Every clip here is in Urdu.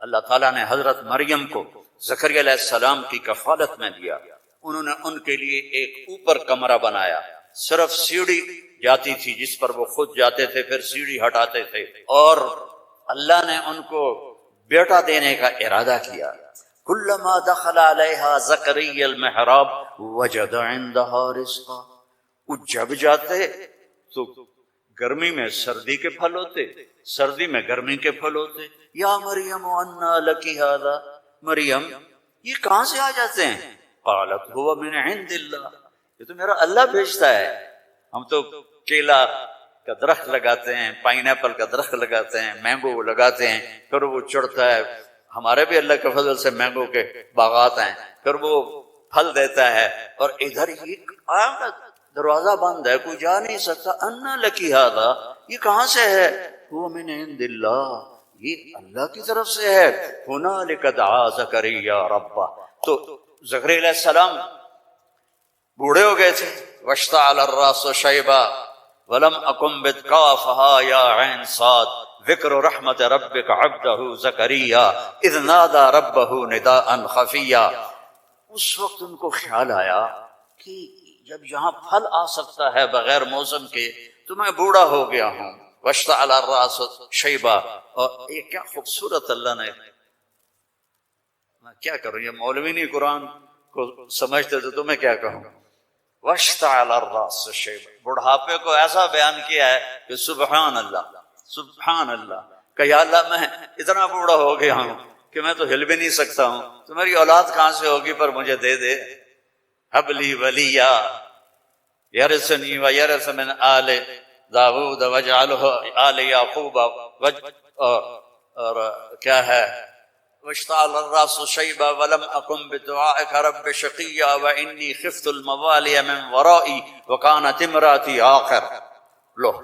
اللہ تعالیٰ نے حضرت مریم کو زکریا علیہ السلام کی کفالت میں دیا. انہوں نے ان کے لیے ایک اوپر کمرہ بنایا، صرف سیڑھی جاتی تھی جس پر وہ خود جاتے تھے، پھر سیڑھی ہٹاتے تھے، اور اللہ نے ان کو بیٹا دینے کا ارادہ کیا. کلما دخل علیہا زکریا المحراب وجد عندہا رزقا. وہ جب جاتے تو گرمی میں سردی کے پھل ہوتے، سردی میں گرمی کے پھل ہوتے. یا مریم انا لکی ھذا، مریم یہ کہاں سے آ جاتے ہیں؟ قالت هو من عند اللہ، یہ تو میرا اللہ بھیجتا ہے. ہم تو کیلا کا درخت لگاتے ہیں، پائن ایپل کا درخت لگاتے ہیں، مینگو لگاتے ہیں، پھر وہ چڑھتا ہے. ہمارے بھی اللہ کے فضل سے مینگو کے باغات ہیں، پھر وہ پھل دیتا ہے. اور ادھر یہ دروازہ بند ہے، کوئی جا نہیں سکتا. انا لکی ھذا، یہ کہاں سے ہے؟ وہ من عند اللہ، یہ اللہ کی طرف سے ہے. ہنالک دعا زکریا ربہ. تو زکریا علیہ السلام بوڑھے ہو گئے تھے. واشتعل الراس شیبا ولم اکن بتکافہا یا عین صاد ذکر رحمت ربک عبدہ زکریا اذ نادى ربہ نداء خفیا. اس وقت ان کو خیال آیا کہ جب یہاں پھل آ سکتا ہے بغیر موسم کے تو میں بوڑھا ہو گیا ہوں. واشتعل الراس شیبا. اور یہ کیا خوبصورت اللہ نے، میں کیا کروں، یہ مولوی نہیں قرآن کو سمجھتے تو تمہیں کیا کہوں. واشتعل الراس شیبا، بڑھاپے کو ایسا بیان کیا ہے کہ سبحان اللہ سبحان اللہ، کہ یا اللہ میں اتنا بوڑھا ہو گیا ہوں کہ میں تو ہل بھی نہیں سکتا ہوں، تمہاری اولاد کہاں سے ہوگی پر مجھے دے دے. هب لي وليا يرثني ويرث من آل داود واجعله آل یعقوب. اور کیا ہے، واشتعل الراس شیبا ولم اکن بدعائک رب شقیا وانی خفت الموالي من ورائي وكانت امرأتي عاقر. لو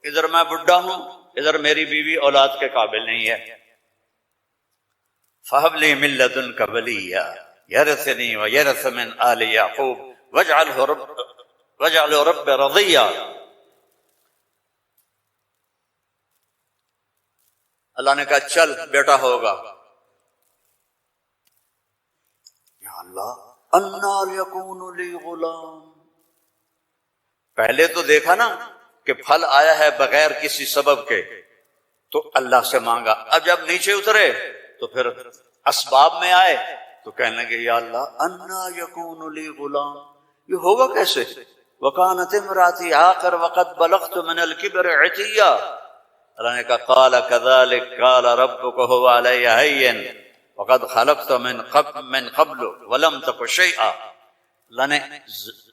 ادھر میں بڈھا ہوں، ادھر میری بیوی اولاد کے قابل نہیں ہے. فهب لي من لدنك وليا يرثني ويرث من آل یعقوب واجعله رب رضیا. اللہ نے کہا چل بیٹا ہوگا. یا اللہ انا یکون لی غلام. پہلے تو دیکھا نا کہ پھل آیا ہے بغیر کسی سبب کے تو اللہ سے مانگا. اب جب نیچے اترے تو پھر اسباب میں آئے تو کہنے لگے یا اللہ انا یکون لی غلام، یہ ہوگا کیسے؟ وکانت امراتی عاقر وقد بلغت من الکبر عتیا. اللہ نے کہا قال كذلك قال ربك هو علي هين وقد خلقت من قبل ولم تك شيئا. اللہ نے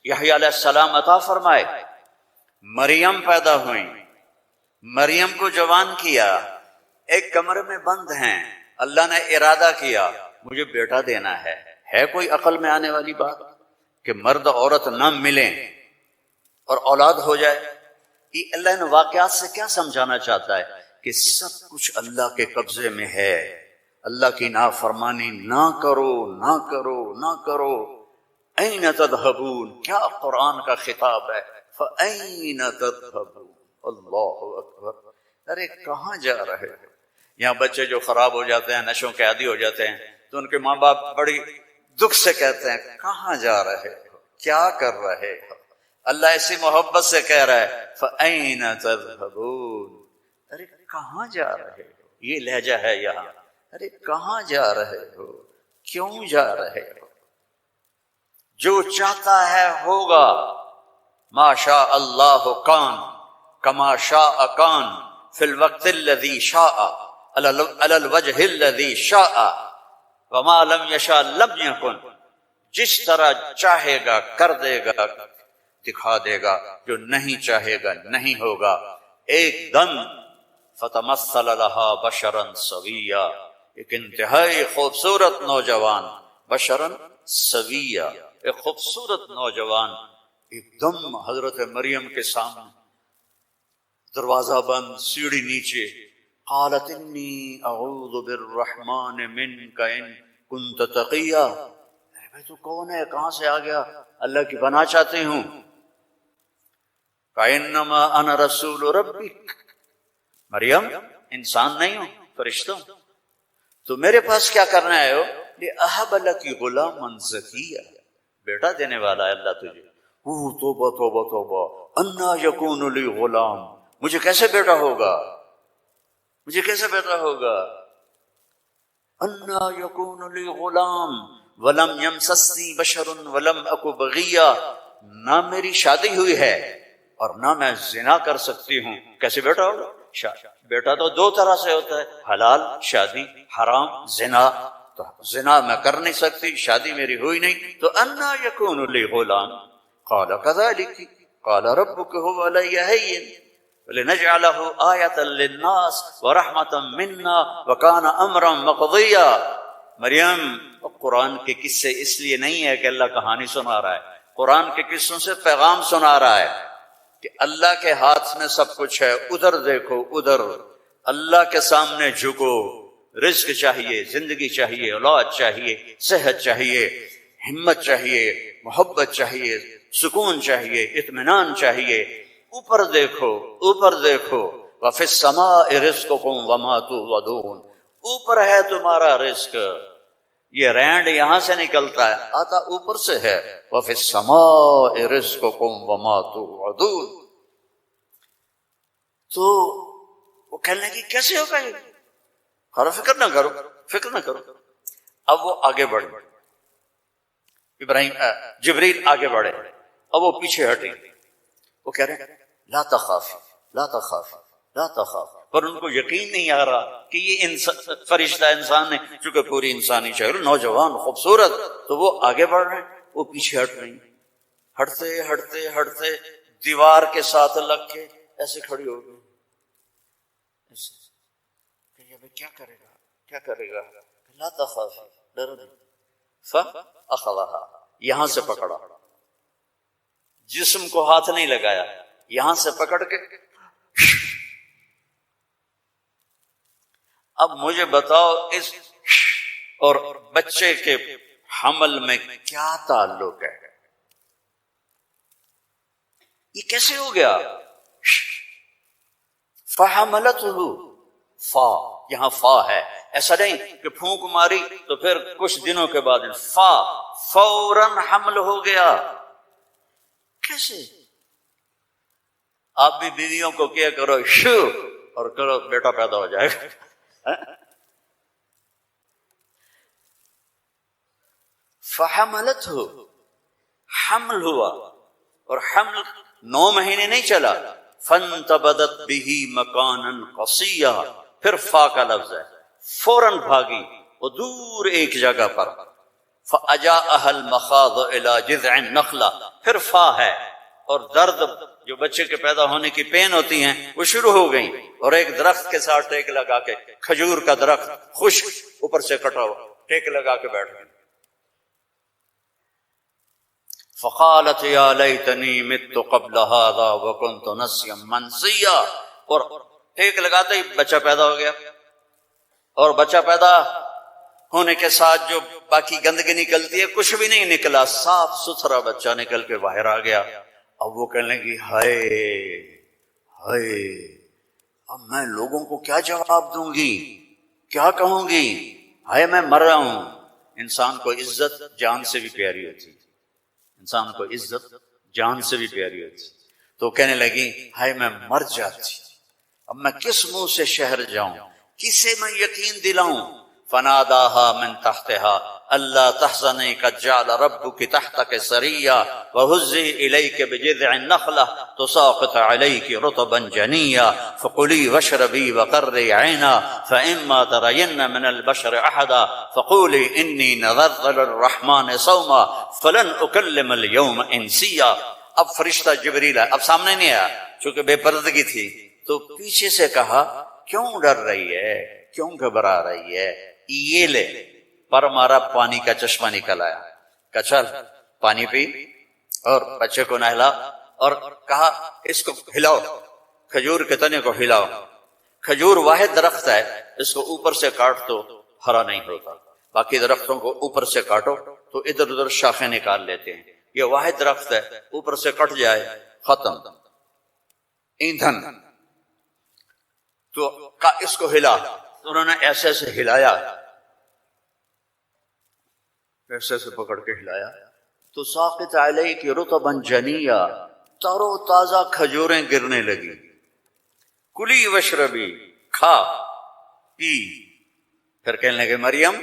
یحییٰ علیہ السلام عطا فرمائے، مریم پیدا ہوئیں، مریم کو جوان کیا، ایک کمرے میں بند ہیں. اللہ نے ارادہ کیا مجھے بیٹا دینا ہے کوئی عقل میں آنے والی بات کہ مرد عورت نہ ملیں اور اولاد ہو جائے؟ یہ اللہ ان واقعات سے کیا سمجھانا چاہتا ہے کہ سب کچھ اللہ کے قبضے میں ہے. اللہ کی نافرمانی نہ کرو نہ کرو نہ کرو. این تذهبون، کیا قرآن کا خطاب ہے. فَأَيْنَ تَذْهَبُونَ، اللہ اکبر. ارے کہاں جا رہے ہو؟ یہاں بچے جو خراب ہو جاتے ہیں، نشوں کے عادی ہو جاتے ہیں، تو ان کے ماں باپ بڑی دکھ سے کہتے ہیں کہاں جا رہے ہو، کیا کر رہے ہو. اللہ ایسی محبت سے کہہ رہا ہے فَأَيْنَ تَذْهَبُونَ، ارے کہاں جا رہے ہو. یہ لہجہ ہے یہاں، ارے کہاں جا رہے ہو، کیوں جا رہے ہو. جو چاہتا ہے ہوگا. ما شاء اللہ کان کما شاء کان فی الوقت الذی شاء علی الوجہ الذی شاء وما لم یشاء لم یکن. جس طرح چاہے گا کر دے گا، دکھا دے گا، جو نہیں چاہے گا نہیں ہوگا. ایک دم فتمثل لہا بشرا سویا، ایک انتہائی خوبصورت نوجوان، بشرا سویا، ایک خوبصورت نوجوان ایک دم حضرت مریم کے سامنے. دروازہ بند، سیڑھی نیچے. قالت انی اعوذ بالرحمن منک ان کنت تقیا. بھائی تو کون ہے، کہاں سے آ گیا؟ اللہ کی پناہ چاہتی ہوں. فَإِنَّمَا أَنَا رَسُولُ رَبِّكَ، مریم انسان نہیں ہوں، فرشتہ ہوں. تو میرے پاس کیا کرنا ہے؟ لِأَهَبَ لَكِ غُلَامًا زَكِيًّا، بیٹا دینے والا ہے اللہ تجھے۔ توبہ توبہ توبہ، اَنَّا يَكُونُ لِي غُلَام، مجھے کیسے بیٹا ہوگا، مجھے کیسے بیٹا ہوگا؟ اَنَّا يَكُونُ لِي غُلَام وَلَمْ يَمْسَسْنِي بَشَرٌ وَلَمْ أَكُ بَغِيًّا، نہ میری شادی ہوئی ہے اور نہ میں زنا کر سکتی ہوں، کیسے بیٹا ہوگا؟ بیٹا تو دو طرح سے ہوتا ہے، حلال شادی، حرام زنا۔ تو زنا میں کر نہیں سکتی، شادی میری ہوئی نہیں، تو انا یکون لی غلام، قال کذلک قال ربک هو علی هین ولنجعله آیۃ للناس ورحمۃ منا وکان امرا مقضیا۔ مریم، قرآن کے قصے اس لیے نہیں ہے کہ اللہ کہانی سنا رہا ہے، قرآن کے قصوں سے پیغام سنا رہا ہے کہ اللہ کے ہاتھ میں سب کچھ ہے، ادھر دیکھو ادھر، اللہ کے سامنے جھکو، رزق چاہیے، زندگی چاہیے، اولاد چاہیے، صحت چاہیے، ہمت چاہیے، محبت چاہیے، سکون چاہیے، اطمینان چاہیے، اوپر دیکھو اوپر دیکھو، وفی السماء رزقکم وما توعدون، اوپر ہے تمہارا رزق، یہ رینڈ یہاں سے نکلتا ہے، آتا اوپر سے ہے، وفی السماء رزقکم وما توعدون۔ تو وہ کہنے لگی کیسے ہوگا یہ؟ فکر نہ کرو، فکر نہ کرو۔ اب وہ آگے بڑھے، جبریل آگے بڑھے، اب وہ پیچھے ہٹے، وہ کہہ رہے لا تخافی لا تخافی لا تخاف، پر ان کو یقین نہیں آ رہا کہ یہ فرشتہ انسان ہے، چونکہ پوری انسانی شکل، نوجوان خوبصورت، تو وہ آگے بڑھ رہے ہیں، وہ پیچھے ہٹ رہی ہیں، ہٹتے ہٹتے ہٹتے دیوار کے ساتھ لگ کے ایسے کھڑی ہو گئی، کیا کرے گا کیا کرے گا؟ لا تخافی، ڈرو نہیں، فأخذها، یہاں سے پکڑا، جسم کو ہاتھ نہیں لگایا، یہاں سے پکڑ کے۔ اب مجھے بتاؤ اس اور بچے کے حمل میں کیا تعلق ہے؟ یہ کیسے ہو گیا؟ فحملته، فا یہاں فا ہے، ایسا نہیں کہ پھونک ماری تو پھر کچھ دنوں کے بعد فا، فوراً حمل ہو گیا۔ کیسے؟ آپ بھی بیویوں کو کیا کرو شو اور کرو بیٹا پیدا ہو جائے گا۔ فحملته، حمل ہوا، اور حمل 9 مہینے نہیں چلا، فانتبذت به مکانا قصیا، پھر فا کا لفظ ہے، فوراً بھاگی وہ دور ایک جگہ پر، فاجاءها المخاض الى جذع النخلہ، پھر فا ہے، اور درد جو بچے کے پیدا ہونے کی پین ہوتی ہیں وہ شروع ہو گئیں، اور ایک درخت کے ساتھ ٹیک لگا کے، کھجور کا درخت خشک اوپر سے کٹا ہوا، ٹیک لگا کے بیٹھ گئے۔ فقالت یا لیتنی مت قبل هذا وکنت نسیا منسیا، اور ٹیک لگاتے ہی بچہ پیدا ہو گیا، اور بچہ پیدا ہونے کے ساتھ جو باقی گندگی نکلتی ہے کچھ بھی نہیں نکلا، صاف ستھرا بچہ نکل کے باہر آ گیا۔ اب وہ کہنے لگی ہائے ہائے، اب میں لوگوں کو کیا جواب دوں گی، کیا کہوں گی، ہائے میں مر رہا ہوں۔ انسان کو عزت جان سے بھی پیاری ہوتی، انسان کو عزت جان سے بھی پیاری ہوتی، تو کہنے لگی ہائے میں مر جاتی، اب میں کس منہ سے شہر جاؤں، کسے میں یقین دلاؤں؟ فناداها من تحتها الا تحزني قد جعل ربك تحتك سريا وهزي اليك بجذع النخله تساقط عليك رطبا جنيا فكلي واشربي وقري عينا فاما ترين من البشر احدا فقولي اني نذرت للرحمن صوما فلن اكلم اليوم انسيا۔ اب فرشتہ جبریل ہے، اب سامنے نہیں آیا چونکہ بے پردگی تھی، تو پیچھے سے کہا کیوں ڈر رہی ہے، کیوں گھبرا رہی ہے؟ یہ لے، پر مارا، پانی کا چشمہ نکل آیا، کہا چل پانی پی، اور بچے کو نہلا، اور کہا اس کو ہلاؤ، کھجور کے تنے کو ہلاؤ، کھجور واحد درخت ہے، اس کو اوپر سے کاٹ تو ہرا نہیں ہوتا، باقی درختوں کو اوپر سے کاٹو تو ادھر ادھر شاخیں نکال لیتے ہیں، یہ واحد درخت ہے، اوپر سے کٹ جائے ختم، ایندھن۔ تو اس کو ہلا، انہوں نے ایسے ایسے ہلایا ایسے سے پکڑ کے ہلایا تو ساقط علیک رطبا جنیا، تر و تازہ کھجوریں گرنے لگی. کلی وشربی، کھا پی. پھر کہنے لگے مریم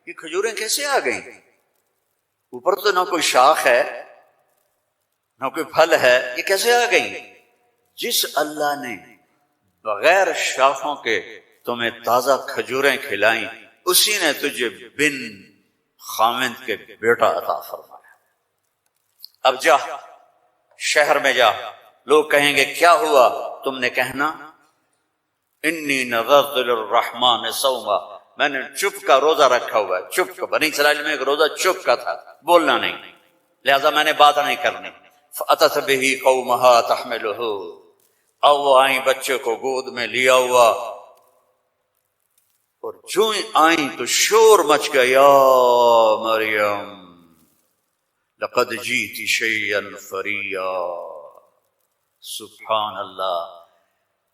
یہ کھجوریں کیسے آ گئیں؟ اوپر تو نہ کوئی شاخ ہے نہ کوئی پھل ہے، یہ کیسے آ گئیں؟ جس اللہ نے بغیر شاخوں کے تمہیں تازہ کھجوریں کھلائیں، اسی نے تجھے بن خامند کے بیٹا عطا فرمایا. اب جا شہر میں جا، لوگ کہیں گے کیا ہوا؟ تم نے کہنا انی نذرت للرحمن صوما، میں نے چپ کا روزہ رکھا ہوا ہے. چپ کا، بنی اسرائیل میں ایک روزہ چپ کا تھا، بولنا نہیں، لہذا میں نے بات نہیں کرنی. فأتت به قومها تحملہ، اب وہ آئیں بچے کو گود میں لیا ہوا، اور جو آئیں تو شور مچ گیا، یا مریم لقد جیت شیئا فریا. سبحان اللہ.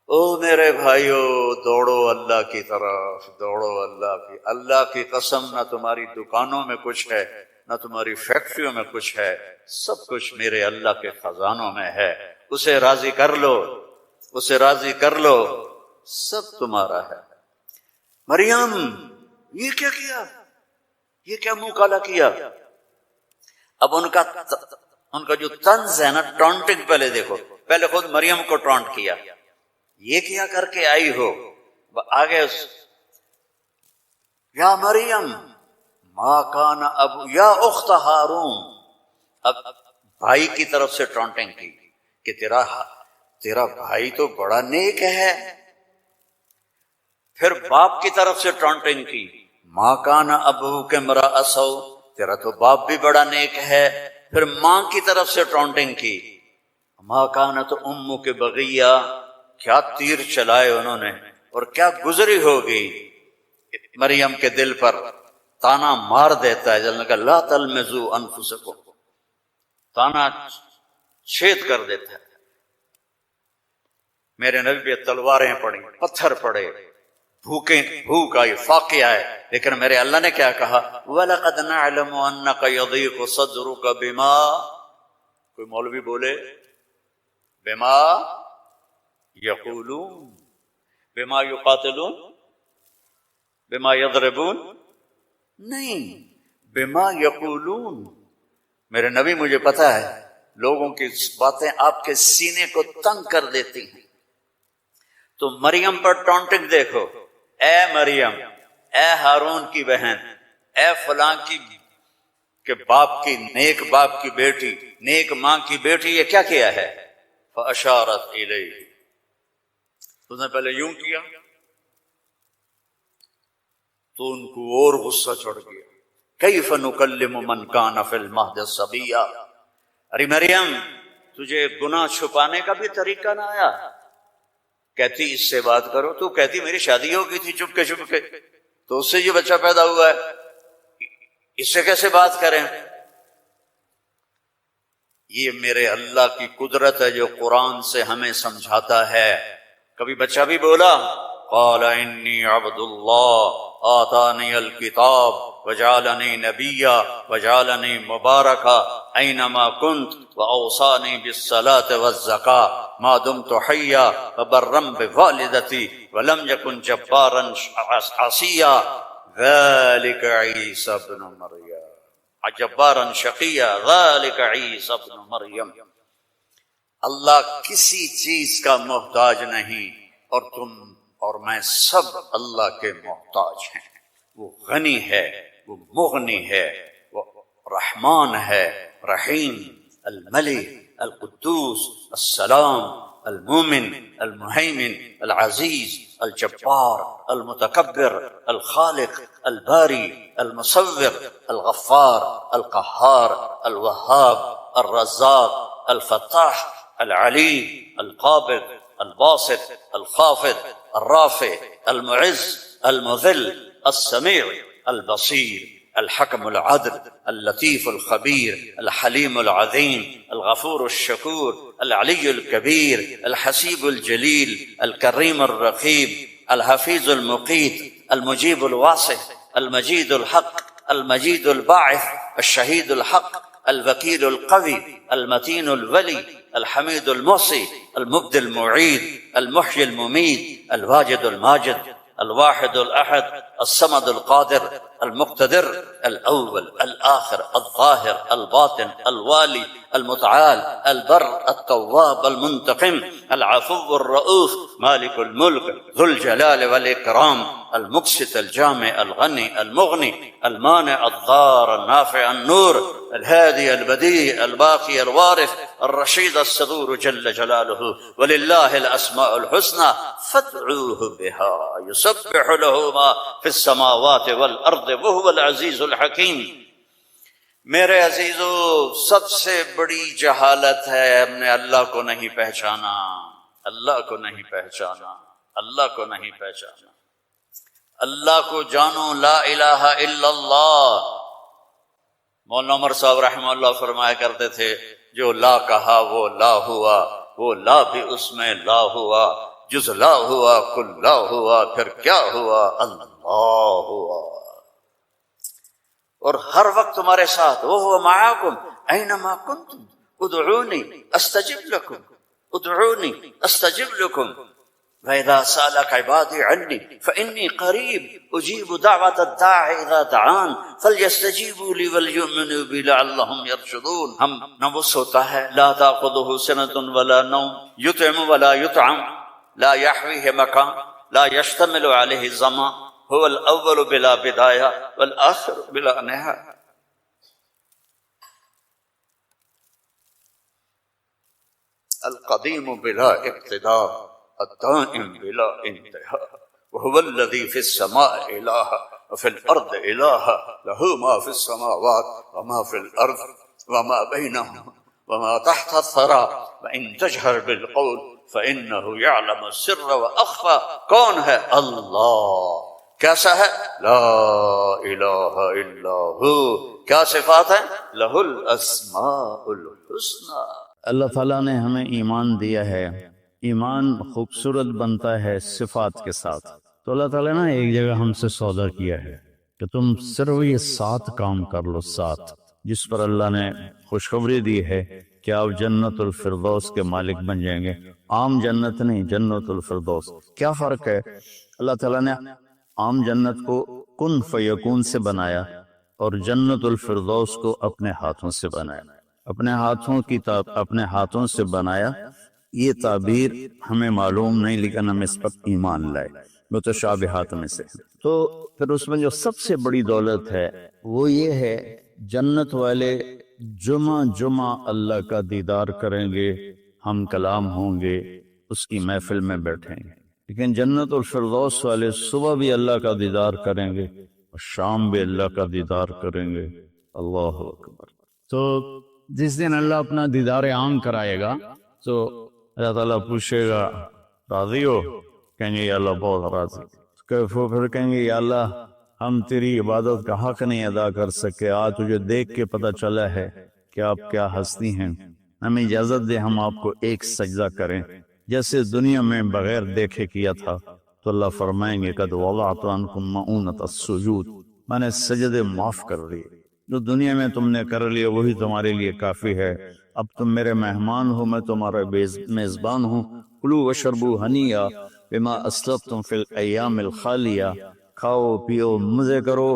او میرے بھائیو، دوڑو اللہ کی طرف، دوڑو اللہ کی قسم، نہ تمہاری دکانوں میں کچھ ہے نہ تمہاری فیکٹریوں میں کچھ ہے، سب کچھ میرے اللہ کے خزانوں میں ہے. اسے راضی کر لو، اسے راضی کر لو، سب تمہارا ہے. مریم یہ کیا کیا؟ یہ کیا منہ کالا کیا؟ اب ان کا جو طنز ہے نا، ٹونٹنگ، پہلے دیکھو، پہلے خود مریم کو ٹونٹ کیا، یہ کیا کر کے آئی ہو؟ آگے یا مریم ما کان ابو، یا اخت ہارون. اب بھائی کی طرف سے ٹونٹنگ کی کہ تیرا بھائی تو بڑا نیک ہے. پھر باپ کی طرف سے ٹونٹنگ کی، ماں کان ابوک امرأ سوء، تیرا تو باپ بھی بڑا نیک ہے. پھر ماں کی طرف سے ٹونٹنگ کی، ماں کانت امک بغیہ، کیا تیر چلائے انہوں نے اور کیا گزری ہوگی مریم کے دل پر. تانا مار دیتا ہے، جلنے کا لا تلمزوا انفسکم، تانا چھید کر دیتا ہے. میرے نبی پہ تلواریں پڑی، پتھر پڑے، بھوک آئی، فاقے آئے، لیکن میرے اللہ نے کیا کہا؟ وَلَقَدْ نَعْلَمُ أَنَّكَ يَضِيقُ صَدْرُكَ بِمَا، کوئی مولوی بولے بِمَا يَقُولُونَ، بِمَا يُقَاتِلُونَ، بِمَا يَضْرِبُونَ، نہیں، بِمَا يَقُولُونَ. میرے نبی مجھے پتا ہے لوگوں کی باتیں آپ کے سینے کو تنگ کر دیتی ہیں. تو مریم پر ٹونٹنگ دیکھو، اے مریم، اے ہارون کی بہن، اے فلاں کی کہ باپ کی، نیک باپ کی بیٹی، نیک ماں کی بیٹی، یہ کیا کیا ہے؟ فَأَشَارَتْ إِلَيْهِ، اس نے پہلے یوں کیا تو ان کو اور غصہ چڑھ گیا. کیف نکلم من کان فی المہد صبیا. ارے مریم، تجھے گناہ چھپانے کا بھی طریقہ نہ آیا؟ کہتی اس سے بات کرو. تو کہتی میری شادی ہو گئی تھی چپ کے، تو اس سے یہ بچہ پیدا ہوا ہے، اس سے کیسے بات کریں؟ یہ میرے اللہ کی قدرت ہے جو قرآن سے ہمیں سمجھاتا ہے. کبھی بچہ بھی بولا قال انی عبد اللہ آتانی الکتاب وجعلنی نبیا وجعلنی مبارکا اینما کنت واوصانی بالصلاة والزکاة ما دمت حیا وبرا بوالدتی ولم یکن جبارا عصیا ذلک عیسی ابن مریم جبارا شقیا ذلک عیسی ابن مریم. اللہ کسی چیز کا محتاج نہیں، اور تم اور میں سب اللہ کے محتاج ہیں. وہ غنی ہے، وہ مغنی ہے، وہ رحمان ہے، رحیم، الملک، القدوس، السلام، المومن، المہیمن، العزیز، الجبار، المتکبر، الخالق، الباری، المصور، الغفار، القہار، الوہاب، الرزاق، الفتاح، العلی، القابض، الباسط، الخافض، الرافع، المعز، المذل، السمیع، البصیر، الحکم العدل، اللطیف الخبیر، الحلیم العظیم، الغفور الشکور، العلی الکبیر، الحسیب الجلیل، الکریم الرقیب، الحفیظ المقیت، المجیب الواسع، المجید الحق، المجيد الباعث الشهيد الحق الوكيل القوي المتين الولي الحميد المحصي المبدي المعيد المحيي المميت الواجد الماجد الواحد الأحد الصمد القادر المقتدر الأول الآخر الظاهر الباطن الوالي المتعال البر التواب المنتقم العفو الرؤوف مالك الملك ذو الجلال والإكرام المقسط الجامع الغني المغني المانع الضار النافع النور الهادي البديع الباقي الوارث الرشيد الصدور جل جلاله ولله الأسماء الحسنى فادعوه بها يسبح له ما في السماوات والأرض وهو العزيز الحكيم۔ میرے عزیزو، سب سے بڑی جہالت ہے ہم نے اللہ کو نہیں پہچانا، اللہ کو نہیں پہچانا، اللہ کو نہیں پہچانا۔ اللہ کو جانو، لا الہ الا اللہ۔ مولانا عمر صاحب رحمہ اللہ فرمایا کرتے تھے جو لا کہا وہ لا ہوا، وہ لا بھی اس میں لا ہوا، جز لا ہوا کل لا ہوا، پھر کیا ہوا؟ اللہ ہوا۔ اور ہر وقت تمہارے ساتھ، وَهُوَ مَعَكُمْ أَيْنَمَا كُنْتُمْ ادْعُونِي أَسْتَجِبْ لَكُمْ ادْعُونِي أَسْتَجِبْ لَكُمْ وَإِذَا سَأَلَكَ عِبَادِي عَنِّي فَإِنِّي قَرِيبٌ أُجِيبُ دَعْوَةَ الدَّاعِ إِذَا دَعَانِ فَلْيَسْتَجِيبُوا لِي وَلْيُؤْمِنُوا بِي لَعَلَّهُمْ يَرْشُدُونَ۔ ہم نبوس ہوتا ہے، لا تأخذه سنة ولا نوم، يطعم ولا يطعم، لا يحويه مكان، لا يشتمل عليه الزمان، هو الأول بلا بداية والآخر بلا نهاية۔ القديم بلا ابتداء الدائم بلا انتهاء، وهو الذي في السماء إله وفي الأرض إله، له ما في السماوات وما في الأرض وما بينهما وما تحت الثرى، وإن تجهر بالقول فإنه يعلم السر وأخفى۔ کون ہے؟ اللہ۔ کیسا ہے؟ لا الہ الا ہو۔ کیا صفات ہیں؟ لہ الاسماء الحسنى۔ اللہ تعالیٰ نے ہمیں ایمان دیا ہے، ایمان خوبصورت بنتا ہے صفات کے ساتھ۔ تو اللہ تعالیٰ نے ایک جگہ ہم سے سودا کیا ہے کہ تم صرف یہ 7 کام کر لو، 7 جس پر اللہ نے خوشخبری دی ہے کہ آپ جنت الفردوس کے مالک بن جائیں گے۔ عام جنت نہیں، جنت الفردوس۔ کیا فرق ہے؟ اللہ تعالیٰ نے عام جنت کو کن فیکون سے بنایا اور جنت الفردوس کو اپنے ہاتھوں سے بنایا۔ اپنے ہاتھوں سے بنایا، یہ تعبیر ہمیں معلوم نہیں، لیکن ہم اس پر ایمان لائے، متشابہات میں سے۔ تو پھر اس میں جو سب سے بڑی دولت ہے وہ یہ ہے، جنت والے جمعہ اللہ کا دیدار کریں گے، ہم کلام ہوں گے، اس کی محفل میں بیٹھیں گے۔ لیکن جنت الفردوس والے صبح بھی اللہ کا دیدار کریں گے اور شام بھی اللہ کا دیدار کریں گے۔ اللہ اکبر۔ تو جس دن اللہ اپنا دیدار عام کرائے گا تو اللہ تعالیٰ پوچھے گا راضی ہو؟ کہیں گے یا اللہ بہت راضی۔ پھر کہیں گے یا اللہ ہم تیری عبادت کا حق نہیں ادا کر سکے، آج تجھے دیکھ کے پتہ چلا ہے کہ آپ کیا ہستی ہیں، ہمیں اجازت دے ہم آپ کو ایک سجدہ کریں جیسے دنیا میں بغیر دیکھے کیا تھا۔ تو اللہ فرمائیں گے قد وضعت عنکم مؤونۃ السجود، میں نے سجدے معاف کر دیے، جو دنیا میں تم نے کر لیا وہی تمہارے لیے کافی ہے۔ اب تم میرے مہمان ہو، میں تمہارا میزبان ہوں۔ کلوا واشربوا ہنیئا بما اسلفتم فی الایام الخالیہ، کھاؤ پیو مزے کرو،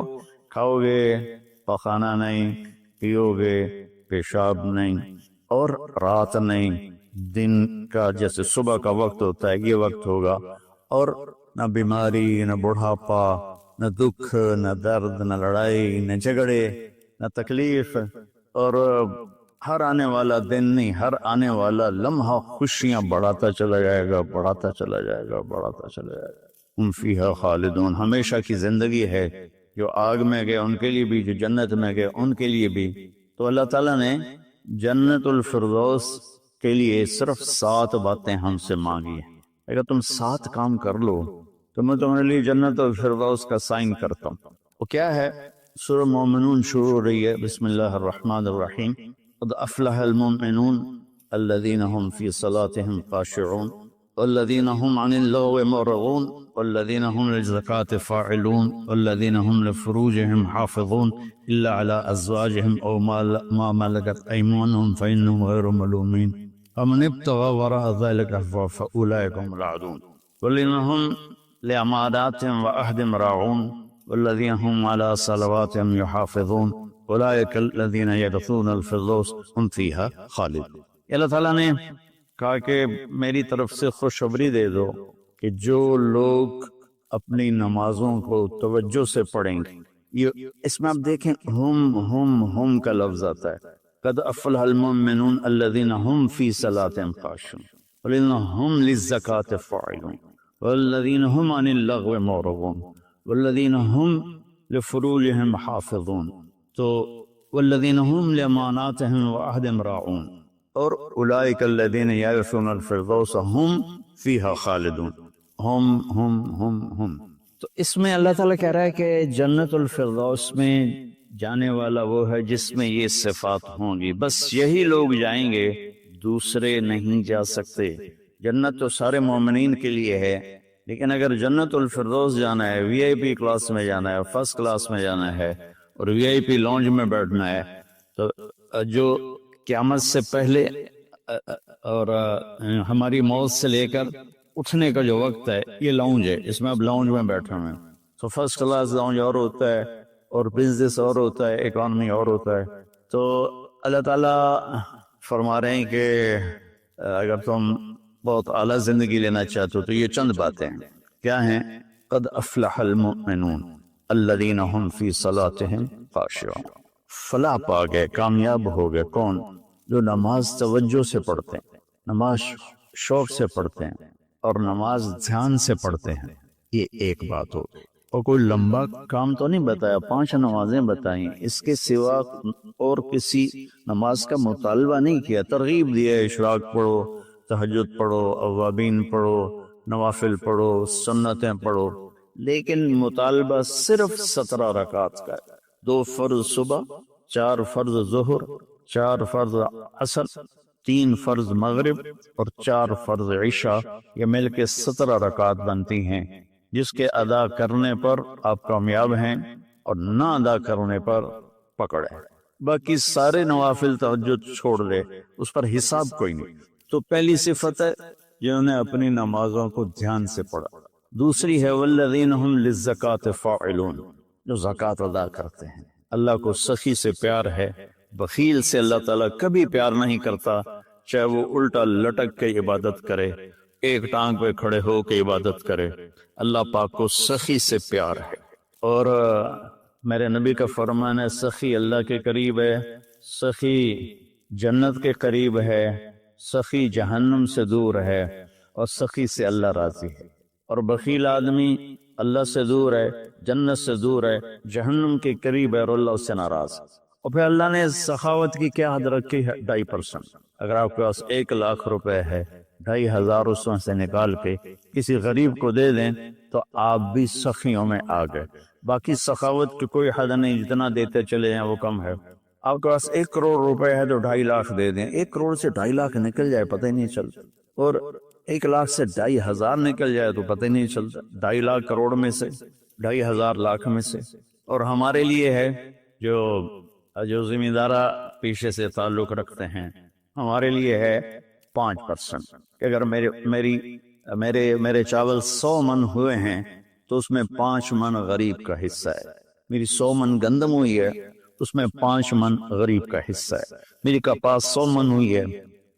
کھاؤ گے پخانا نہیں، پیو گے پیشاب نہیں، اور رات نہیں، دن کا جیسے صبح کا وقت ہوتا ہے یہ وقت ہوگا، اور نہ بیماری، نہ بڑھاپا، نہ دکھ، نہ درد، نہ لڑائی، نہ جھگڑے، نہ تکلیف، اور ہر آنے والا دن نہیں، ہر آنے والا لمحہ خوشیاں بڑھاتا چلا جائے گا، بڑھاتا چلا جائے گا، بڑھاتا چلا جائے گا۔ ہم فیہا خالدون، ہمیشہ کی زندگی ہے، جو آگ میں گئے ان کے لیے بھی، جو جنت میں گئے ان کے لیے بھی۔ تو اللہ تعالیٰ نے جنت الفردوس کے لیے صرف 7 باتیں ہم سے مانگی ہیں۔ اگر تم 7 کام کر لو تو میں تمہارے لیے جنت الفردوس کا سائن کرتا ہوں۔ وہ کیا ہے؟ سورہ مومنون شروع ہو رہی ہے، بسم اللہ الرحمن الرحیم۔ قد افلح المؤمنون الذین هم فی صلاتهم خاشعون والذین هم عن اللغو معرضون والذین هم للزکاة فاعلون والذین هم لفروجهم حافظون الا على ازواجهم او ما ملكت ايمانهم فانهم غير ملومين فمن ابتغى وراء ذلك فاولئك هم العادون والذین هم لأماناتهم وعهدهم راعون والذین هم على صلواتهم يحافظون اولئک الذین یرثون الفردوس هم فیها خالدون۔ اللہ تعالیٰ نے کہا کہ میری طرف سے خوشخبری دے دو کہ جو لوگ اپنی نمازوں کو توجہ سے پڑھیں گے، یہ اس میں آپ دیکھیں ہم کا لفظ آتا ہے، قد افلح المؤمنون الذین هم فی صلاتهم خاشعون والذین هم للزکاة فاعلون والذین هم عن اللغو معرضون والذین هم لفروجهم حافظون، تو والذین هم لاماناتهم وعهدهم راعون اور اولئک الذین یرثون الفردوس هم فیہا خالدون۔ ہم تو اس میں اللہ تعالیٰ کہہ رہا ہے کہ جنت الفردوس میں جانے والا وہ ہے جس میں یہ صفات ہوں گی، بس یہی لوگ جائیں گے، دوسرے نہیں جا سکتے۔ جنت تو سارے مومنین کے لیے ہے، لیکن اگر جنت الفردوس جانا ہے، وی آئی پی کلاس میں جانا ہے، فرسٹ کلاس میں جانا ہے اور وی آئی پی لانج میں بیٹھنا ہے، تو جو قیامت سے پہلے اور ہماری موت سے لے کر اٹھنے کا جو وقت ہے، یہ لاؤنج ہے، اس میں اب لاؤنج میں بیٹھے ہوئے ہیں۔ تو فرسٹ کلاس لاؤنج اور ہوتا ہے اور بزنس اور ہوتا ہے، اکانومی اور ہوتا ہے۔ تو اللہ تعالیٰ فرما رہے ہیں کہ اگر تم بہت اعلیٰ زندگی لینا چاہتے ہو تو یہ چند باتیں ہیں۔ کیا ہیں؟ قد افلح المؤمنون الذین هم فی صلاتهم خاشعون، فلاح پا گئے، کامیاب ہو گئے کون؟ جو نماز توجہ سے پڑھتے ہیں، نماز شوق سے پڑھتے ہیں اور نماز دھیان سے پڑھتے ہیں۔ یہ ایک بات ہو گئی، اور کوئی لمبا کام تو نہیں بتایا، 5 نمازیں بتائیں، اس کے سوا اور کسی نماز کا مطالبہ نہیں کیا، ترغیب دیا، اشراق پڑھو، تہجد پڑھو، اوابین پڑھو، نوافل پڑھو، سنتیں پڑھو، لیکن مطالبہ صرف 17 رکعات کا ہے، 2 فرض صبح، 4 فرض ظہر، 4 فرض عصر، 3 فرض مغرب اور 4 فرض عشاء، یہ مل کے 17 رکعات بنتی ہیں، جس کے ادا کرنے پر آپ کامیاب ہیں اور نہ ادا کرنے پر پکڑ ہے۔ باقی سارے نوافل تہجد چھوڑ دے، اس پر حساب کوئی نہیں۔ تو پہلی صفت ہے جنہوں نے اپنی نمازوں کو دھیان سے پڑھا۔ دوسری ہے والذین هم للزکاة فاعلون، جو زکوٰۃ ادا کرتے ہیں۔ اللہ کو سخی سے پیار ہے، بخیل سے اللہ تعالیٰ کبھی پیار نہیں کرتا، چاہے وہ الٹا لٹک کے عبادت کرے، ایک ٹانگ پہ کھڑے ہو کے عبادت کرے، اللہ پاک کو سخی سے پیار ہے۔ اور میرے نبی کا فرمان ہے سخی اللہ کے قریب ہے، سخی جنت کے قریب ہے، سخی جہنم سے دور ہے، اور سخی سے اللہ راضی ہے۔ اور بخیل آدمی اللہ سے دور ہے، جنت سے دور ہے، جہنم کے قریب ہے اور اللہ اس سے ناراض ہے۔ اور پھر اللہ نے سخاوت کی کیا حد رکھی ہے؟ 2.5%۔ اگر آپ کے پاس 1 لاکھ روپے ہے، 2,500 اس میں سے نکال کے کسی غریب کو دے دیں تو آپ بھی سخیوں میں آ گئے۔ باقی سخاوت کی کوئی حد نہیں، جتنا دیتے چلے ہیں وہ کم ہے۔ آپ کے پاس 1 کروڑ روپے ہے تو 2.5 لاکھ دے دیں، 1 کروڑ سے 2.5 لاکھ نکل جائے پتہ ہی نہیں چلتا، اور 1 لاکھ سے 2,500 نکل جائے تو پتہ ہی نہیں چلتا، 2.5 لاکھ کروڑ میں سے، 2,500 لاکھ میں سے۔ اور ہمارے لیے ہے جو ذمہ دارہ پیشے سے تعلق رکھتے ہیں، ہمارے لیے ہے 5%۔ کہ اگر میرے چاول 100 من ہوئے ہیں تو اس میں 5 من غریب کا حصہ ہے، میری 100 من گندم ہوئی ہے اس میں 5 من غریب کا حصہ ہے، میری کپاس 100 من ہوئی ہے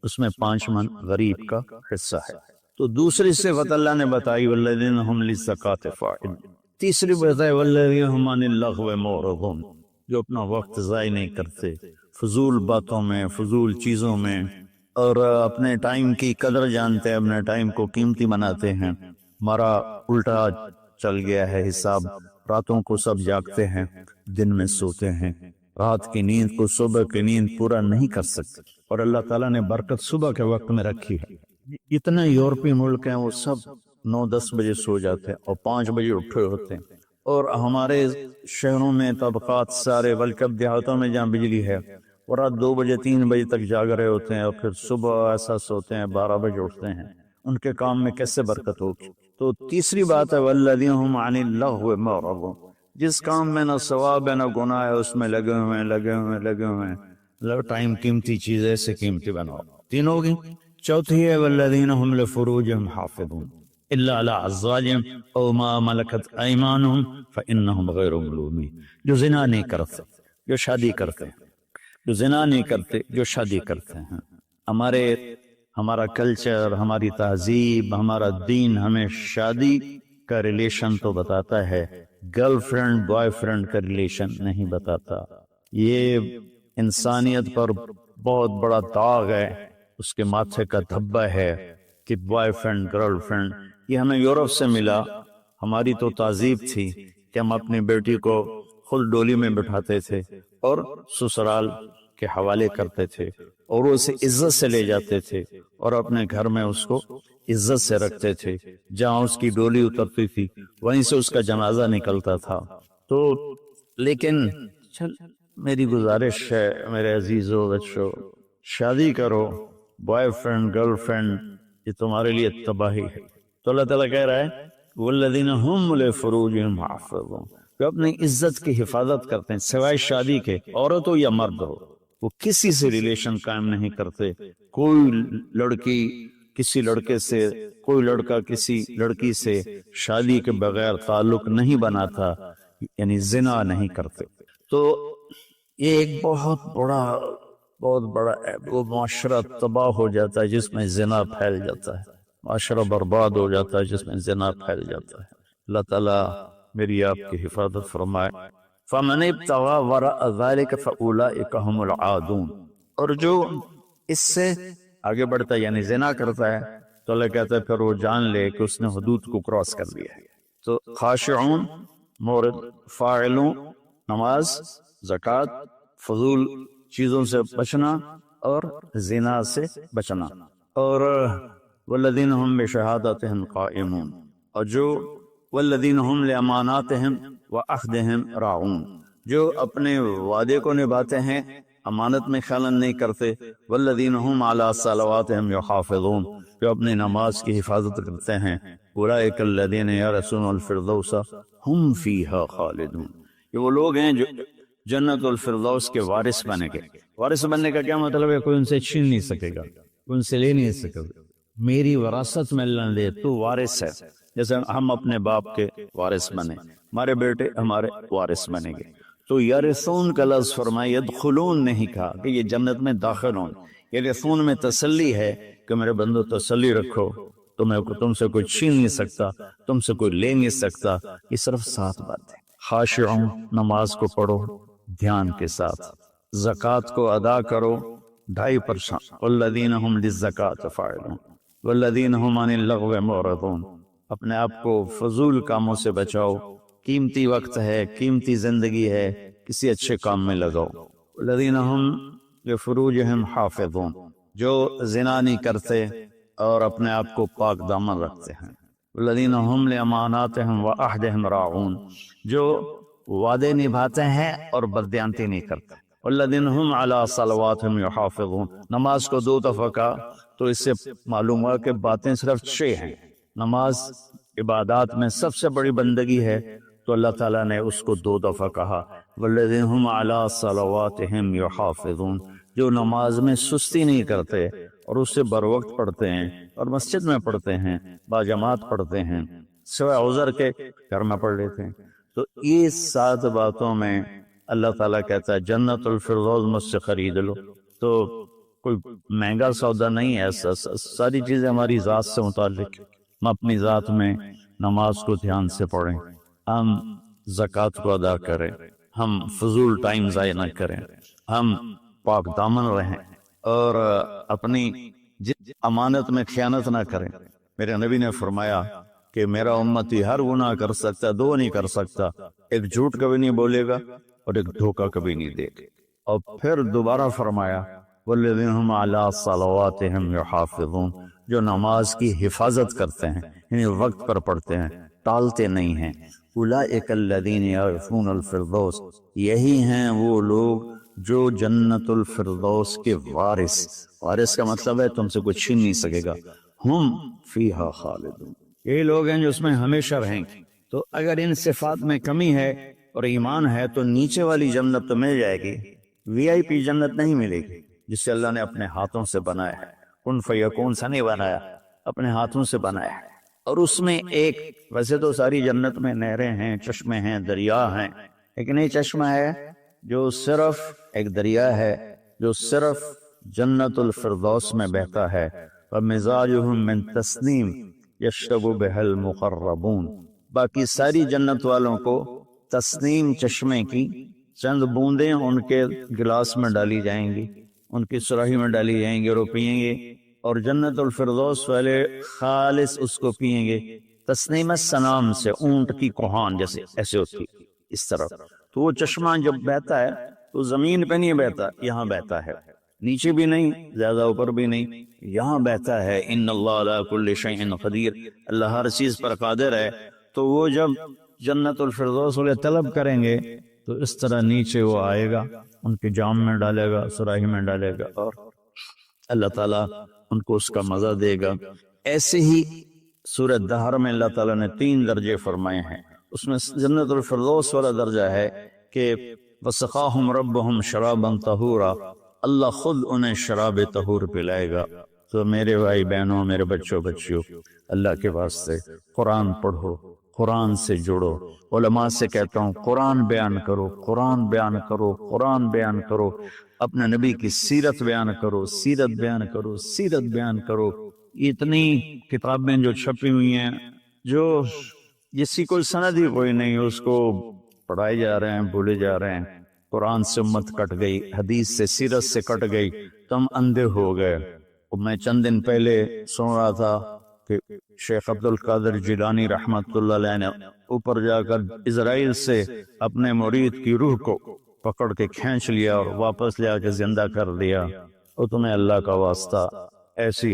اس میں 5 من غریب کا حصہ ہے۔ تو دوسری صفت اللہ نے بتائی والذین هم للزکاة فاعلون۔ تیسری بتائی والذین هم عن اللغو معرضون، جو اپنا وقت ضائع نہیں کرتے فضول باتوں میں، فضول چیزوں میں، اور اپنے ٹائم کی قدر جانتے ہیں، اپنے ٹائم کو قیمتی بناتے ہیں۔ ہمارا الٹا چل گیا ہے حساب، راتوں کو سب جاگتے ہیں، دن میں سوتے ہیں، رات کی نیند کو صبح کی نیند پورا نہیں کر سکتے، اور اللہ تعالیٰ نے برکت صبح کے وقت میں رکھی ہے۔ اتنے یورپی ملک ہیں وہ سب 9-10 بجے سو جاتے ہیں اور 5 بجے اٹھے ہوتے ہیں، اور ہمارے شہروں میں طبقات سارے، بلکہ اب دیہاتوں میں جہاں بجلی ہے وہ رات 2 بجے 3 بجے تک جاگ رہے ہوتے ہیں، اور پھر صبح ایسا سوتے ہیں 12 بجے اٹھتے ہیں، ان کے کام میں کیسے برکت ہوگی؟ تو تیسری بات ہے والذین هم عن اللغو معرضون، جس کام میں نہ ثواب ہے نہ گناہ ہے اس میں لگے ہوئے ہیں مطلب ٹائم قیمتی چیز ایسے قیمتی بناؤ. تین ہوگی. چوتھی ہے والذین هم لفروجهم حافظون الا علی ازواجهم او ما ملکت ایمانهم فانهم غیر ملومین، جو زنا نہیں کرتے، جو شادی کرتے ہیں، جو زنا نہیں کرتے، جو شادی کرتے ہیں. ہمارا کلچر، ہماری تہذیب، ہمارا دین ہمیں شادی کا ریلیشن تو بتاتا ہے، گرل فرینڈ بوائے فرینڈ کا ریلیشن نہیں بتاتا. یہ انسانیت پر بہت بڑا داغ ہے، اس کے ماتھے کا دھبا ہے کہ بوائے فرینڈ گرل فرینڈ. یہ ہمیں یورپ سے ملا. ہماری تو تہذیب تھی کہ ہم اپنی بیٹی کو خود ڈولی میں بٹھاتے تھے اور سسرال کے حوالے کرتے تھے اور اسے عزت سے لے جاتے تھے اور اپنے گھر میں اس کو عزت سے رکھتے تھے. جہاں اس کی ڈولی اترتی تھی وہیں سے اس کا جنازہ نکلتا تھا. تو لیکن میری گزارش ہے میرے عزیزو بچو، شادی کرو، بوائے فرینڈ گرل فرینڈ یہ تمہارے لیے تباہی ہے. تو اللہ تعالیٰ کہہ رہا ہے والذین هم لفروجهم حافظون، جو اپنی عزت کی حفاظت کرتے ہیں سوائے شادی کے، عورت ہو یا مرد ہو، وہ کسی سے ریلیشن قائم نہیں کرتے. کوئی لڑکی کسی لڑکے سے، کوئی لڑکا کسی لڑکی سے شادی کے بغیر تعلق نہیں بناتا، یعنی زنا نہیں کرتے. تو یہ ایک بہت بڑا وہ معاشرہ تباہ ہو جاتا ہے جس میں زنا پھیل جاتا ہے، معاشرہ برباد ہو جاتا ہے جس میں زنا پھیل جاتا ہے. اللہ تعالیٰ میری آپ کی حفاظت فرمائے. فَمَنِ ابْتَغَىٰ وَرَاءَ ذَلِكَ فَأُولَٰئِكَ هُمُ الْعَادُونَ، اور جو اس سے آگے بڑھتا ہے یعنی زنا کرتا ہے تو اللہ کہتا ہے پھر وہ جان لے کہ اس نے حدود کو کراس کر دیا ہے. تو خاشعون، مورد، فاعلون، نماز، زکوٰۃ، فضول چیزوں سے بچنا اور زنا سے بچنا، اور والذین هم بشہادتهم قائمون، اور جو والذین هم لاماناتهم وعہدهم راعون، جو اپنے وعدے کو نبھاتے ہیں، امانت میں خیانت نہیں کرتے. والذین هم علی صلواتهم یحافظون، جو اپنی نماز کی حفاظت کرتے ہیں. اولئک الذین یرثون الفردوس هم فیہا خالدون، یہ وہ لوگ ہیں جو جنت الفردوس کے وارث بنے گے. وارث بننے کا کیا مطلب ہے؟ کوئی ان سے چھین نہیں سکے گا، کوئی ان سے لے نہیں سکے گا. میری وراثت میں اللہ نے دے، تو وارث ہے. جیسے ہم اپنے باپ کے وارث بنے، ہمارے بیٹے ہمارے وارث بنیں گے. تو یرثون کا لفظ فرمائے، یدخلون نہیں کہا کہ یہ جنت میں داخل ہوں. یرثون میں تسلی ہے کہ میرے بندو تسلی رکھو، تم سے کوئی چھین نہیں سکتا، تم سے کوئی لے نہیں سکتا. یہ صرف 7 باتیں. خاشعون، نماز کو پڑھو دھیان کے ساتھ، زکوٰۃ کو ادا کرو 2.5%. والذین هم للزکاۃ فاعلون والذین هم عن اللغو معرضون، اپنے آپ کو فضول کاموں سے بچاؤ. قیمتی وقت ہے، قیمتی زندگی ہے، کسی اچھے کام میں لگاؤ. والذین هم لفروجهم حافظون، جو زنا نہیں کرتے اور اپنے آپ کو پاک دامن رکھتے ہیں. والذین هم لاماناتهم وعہدهم راعون، جو وعدے نبھاتے ہیں اور بددیانتی نہیں کرتے. والذین هم علی صلواتهم یحافظون، نماز کو 2 دفعہ کہا تو اس سے معلوم ہوا کہ باتیں صرف 6 ہیں. نماز عبادات میں سب سے بڑی بندگی ہے تو اللہ تعالیٰ نے اس کو 2 دفعہ کہا. والذین هم علی صلواتهم یحافظون، جو نماز میں سستی نہیں کرتے اور اس سے بر وقت پڑھتے ہیں اور مسجد میں پڑھتے ہیں، باجماعت پڑھتے ہیں، سوائے عذر کے گھر میں پڑھ لیتے ہیں. تو یہ 7 باتوں میں اللہ تعالیٰ کہتا ہے جنت الفردوس مجھ سے خرید لو. تو کوئی مہنگا سودا نہیں ہے، ساری چیزیں ہماری ذات سے متعلق. ہم اپنی ذات میں نماز کو دھیان سے پڑھیں، ہم زکوٰۃ کو ادا کریں، ہم فضول ٹائم ضائع نہ کریں، ہم پاک دامن رہیں اور اپنی امانت میں خیانت نہ کریں. میرے نبی نے فرمایا کہ میرا امتی ہر گناہ کر سکتا، 2 نہیں کر سکتا، ایک جھوٹ کبھی نہیں بولے گا اور ایک دھوکہ کبھی نہیں دے گا. اور پھر دوبارہ فرمایا والذین هم علی صلواتهم یحافظون، جو نماز کی حفاظت کرتے ہیں، یعنی وقت پر پڑھتے ہیں، ٹالتے نہیں ہیں. اولئک الذین یرثون الفردوس، یہی ہیں وہ لوگ جو جنت الفردوس کے وارث کا مطلب ہے تم سے کوئی چھین نہیں سکے گا. ہم فیہا خالدون، یہ لوگ ہیں جو اس میں ہمیشہ رہیں گے۔ تو اگر ان صفات میں کمی ہے اور ایمان ہے تو نیچے والی جنت تو مل جائے گی، وی آئی پی جنت نہیں ملے گی جسے اللہ نے اپنے ہاتھوں سے بنایا ہے، کن فیکون سے نہیں بنایا، اپنے ہاتھوں سے بنایا ہے۔ اور اس میں ایک، ویسے تو ساری جنت میں نہریں ہیں، چشمے ہیں، دریا ہیں، لیکن ایک چشمہ ہے جو صرف ایک دریا ہے جو صرف جنت الفردوس میں بہتا ہے، وَمِزَاجُهُم مِّن تَسْنِيمٍ يَشْرَبُ بِهَا الْمُقَرَّبُونَ، باقی ساری جنت والوں کو تسنیم چشمے کی چند بوندیں ان کے گلاس میں ڈالی جائیں گی، ان کی سراہی میں ڈالی جائیں گی اور وہ پیئیں گے، اور جنت الفردوس والے خالص اس کو پیئیں گے تسنیم السنام سے، اونٹ کی کوہان جیسے ایسے ہوتی اس طرف۔ تو وہ چشمہ جب بہتا ہے تو زمین پہ نہیں بہتا، یہاں بہتا ہے، نیچے بھی نہیں زیادہ اوپر بھی نہیں، یہاں بہتا ہے۔ ان اللہ علی کل شیء قدیر، اللہ ہر چیز پر قادر ہے۔ تو وہ جب جنت الفردوس والے طلب کریں گے تو اس طرح نیچے وہ آئے گا، ان کے جام میں ڈالے گا، سراہی میں ڈالے گا، اور اللہ تعالیٰ ان کو اس کا مزہ دے گا۔ ایسے ہی سورہ دہر میں اللہ تعالیٰ نے 3 درجے فرمائے ہیں، اس میں جنت الفردوس والا درجہ ہے کہ وَسَقَاهُمْ رَبُّهُمْ شَرَابًا طَهُورًا، اللہ خود انہیں شراب طہور پلائے گا۔ تو میرے بھائی بہنوں، میرے بچوں، اللہ کے واسطے قرآن پڑھو، قرآن سے جڑو۔ علماء سے کہتا ہوں قرآن بیان کرو، قرآن بیان کرو، قرآن بیان کرو، اپنے نبی کی سیرت بیان کرو، سیرت بیان کرو، سیرت بیان کرو۔ اتنی کتابیں جو چھپی ہوئی ہیں جو جس کی کوئی سند ہی کوئی نہیں، اس کو پڑھائے جا رہے ہیں، بولے جا رہے ہیں۔ قرآن سے امت کٹ گئی، حدیث سے، سیرت سے کٹ گئی، تو ہم اندھے ہو گئے۔ میں چند دن پہلے سن رہا تھا کہ شیخ عبد القادر جیلانی رحمت اللہ علیہ نے اوپر جا کر اسرائیل سے اپنے مرید کی روح کو پکڑ کے کھینچ لیا اور واپس لے آ کے زندہ کر دیا۔ اور تمہیں اللہ کا واسطہ ایسی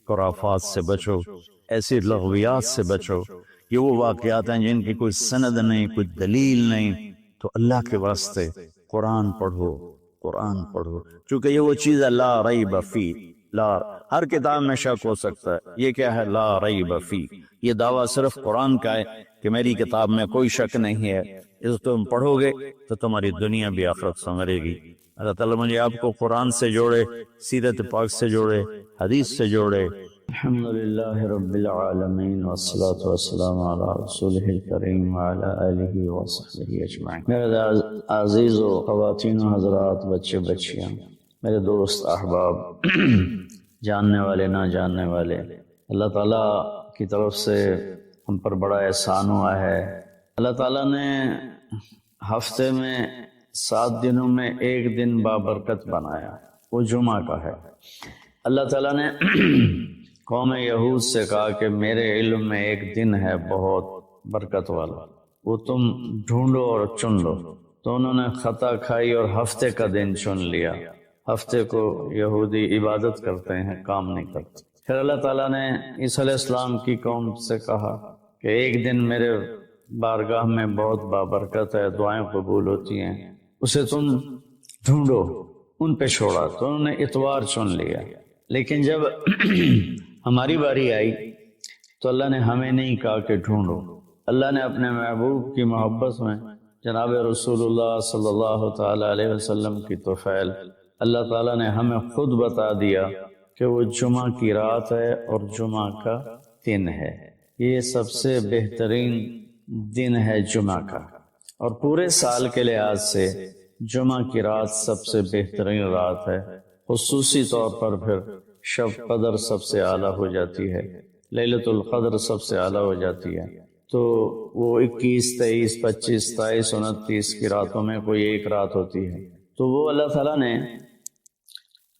خرافات سے بچو، ایسی لغویات سے بچو۔ یہ وہ واقعات ہیں جن کی کوئی سند نہیں، کوئی دلیل نہیں، تو اللہ کے واسطے قرآن پڑھو، قرآن پڑھو، چونکہ یہ وہ چیز ہے لا ریب فی، لا، ہر کتاب میں شک ہو سکتا ہے، یہ کیا ہے؟ لا ریب فی، یہ دعویٰ صرف قرآن کا ہے کہ میری کتاب میں کوئی شک نہیں ہے، اس کو تم پڑھو گے تو تمہاری دنیا بھی آخرت سنورے گی۔ اللہ تعالیٰ مجھے آپ کو قرآن سے جوڑے، سیرت پاک سے جوڑے، حدیث سے جوڑے۔ الحمدللہ رب العالمین والصلاة والسلام علی رسولہ الکریم وعلی آلہ وصحبہ اجمعین۔ میرے عزیز و خواتین و حضرات، بچے بچیاں، میرے دوست احباب، جاننے والے نہ جاننے والے، اللہ تعالیٰ کی طرف سے ہم پر بڑا احسان ہوا ہے۔ اللہ تعالیٰ نے ہفتے میں 7 دنوں میں ایک دن بابرکت بنایا، وہ جمعہ کا ہے۔ اللہ تعالیٰ نے قوم یہود سے کہا کہ میرے علم میں ایک دن ہے بہت برکت والا، وہ تم ڈھونڈو اور چن لو۔ تو انہوں نے خطا کھائی اور ہفتے کا دن چن لیا۔ ہفتے کو یہودی عبادت کرتے ہیں، کام نہیں کرتے۔ پھر اللہ تعالیٰ نے عیسیٰ علیہ السلام کی قوم سے کہا کہ ایک دن میرے بارگاہ میں بہت بابرکت ہے، دعائیں قبول ہوتی ہیں، اسے تم ڈھونڈو۔ ان پہ چھوڑا تو انہوں نے اتوار چن لیا۔ لیکن جب ہماری باری آئی تو اللہ نے ہمیں نہیں کہا کہ ڈھونڈو، اللہ نے اپنے محبوب کی محبت میں جناب رسول اللہ صلی اللہ تعالیٰ علیہ وسلم کی توفیل، اللہ تعالیٰ نے ہمیں خود بتا دیا کہ وہ جمعہ کی رات ہے اور جمعہ کا دن ہے۔ یہ سب سے بہترین دن ہے جمعہ کا، اور پورے سال کے لحاظ سے جمعہ کی رات سب سے بہترین رات ہے۔ خصوصی طور پر پھر شب قدر سب سے اعلیٰ ہو جاتی ہے، لیلۃ القدر سب سے اعلیٰ ہو جاتی ہے۔ تو وہ 21، 23، 25، 27، 29 کی راتوں میں کوئی ایک رات ہوتی ہے، تو وہ اللہ تعالیٰ نے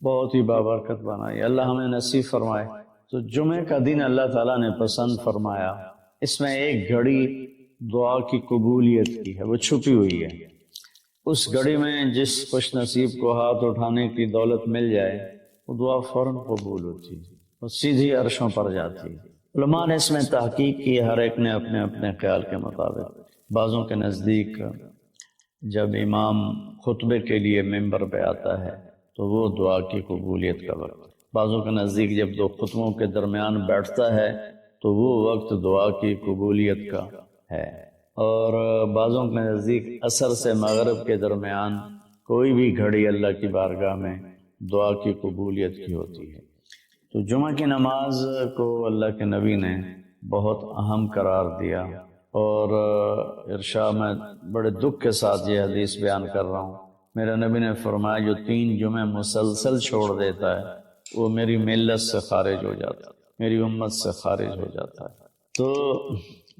بہت ہی بابرکت بنائی۔ اللہ ہمیں نصیب فرمائے۔ تو جمعے کا دن اللہ تعالیٰ نے پسند فرمایا، اس میں ایک گھڑی دعا کی قبولیت کی ہے، وہ چھپی ہوئی ہے۔ اس گھڑی میں جس خوش نصیب کو ہاتھ اٹھانے کی دولت مل جائے وہ دعا فوراً قبول ہوتی ہے، وہ سیدھی عرشوں پر جاتی ہے۔ علماء نے اس میں تحقیق کی، ہر ایک نے اپنے اپنے خیال کے مطابق۔ بعضوں کے نزدیک جب امام خطبے کے لیے ممبر پہ آتا ہے تو وہ دعا کی قبولیت کا وقت، بعضوں کے نزدیک جب دو خطبوں کے درمیان بیٹھتا ہے تو وہ وقت دعا کی قبولیت کا ہے، اور بعضوں کے نزدیک عصر سے مغرب کے درمیان کوئی بھی گھڑی اللہ کی بارگاہ میں دعا کی قبولیت کی ہوتی ہے۔ تو جمعہ کی نماز کو اللہ کے نبی نے بہت اہم قرار دیا، اور ارشاد میں بڑے دکھ کے ساتھ یہ حدیث بیان کر رہا ہوں، میرے نبی نے فرمایا جو 3 جمعے مسلسل چھوڑ دیتا ہے وہ میری ملت سے خارج ہو جاتا ہے، میری امت سے خارج ہو جاتا ہے۔ تو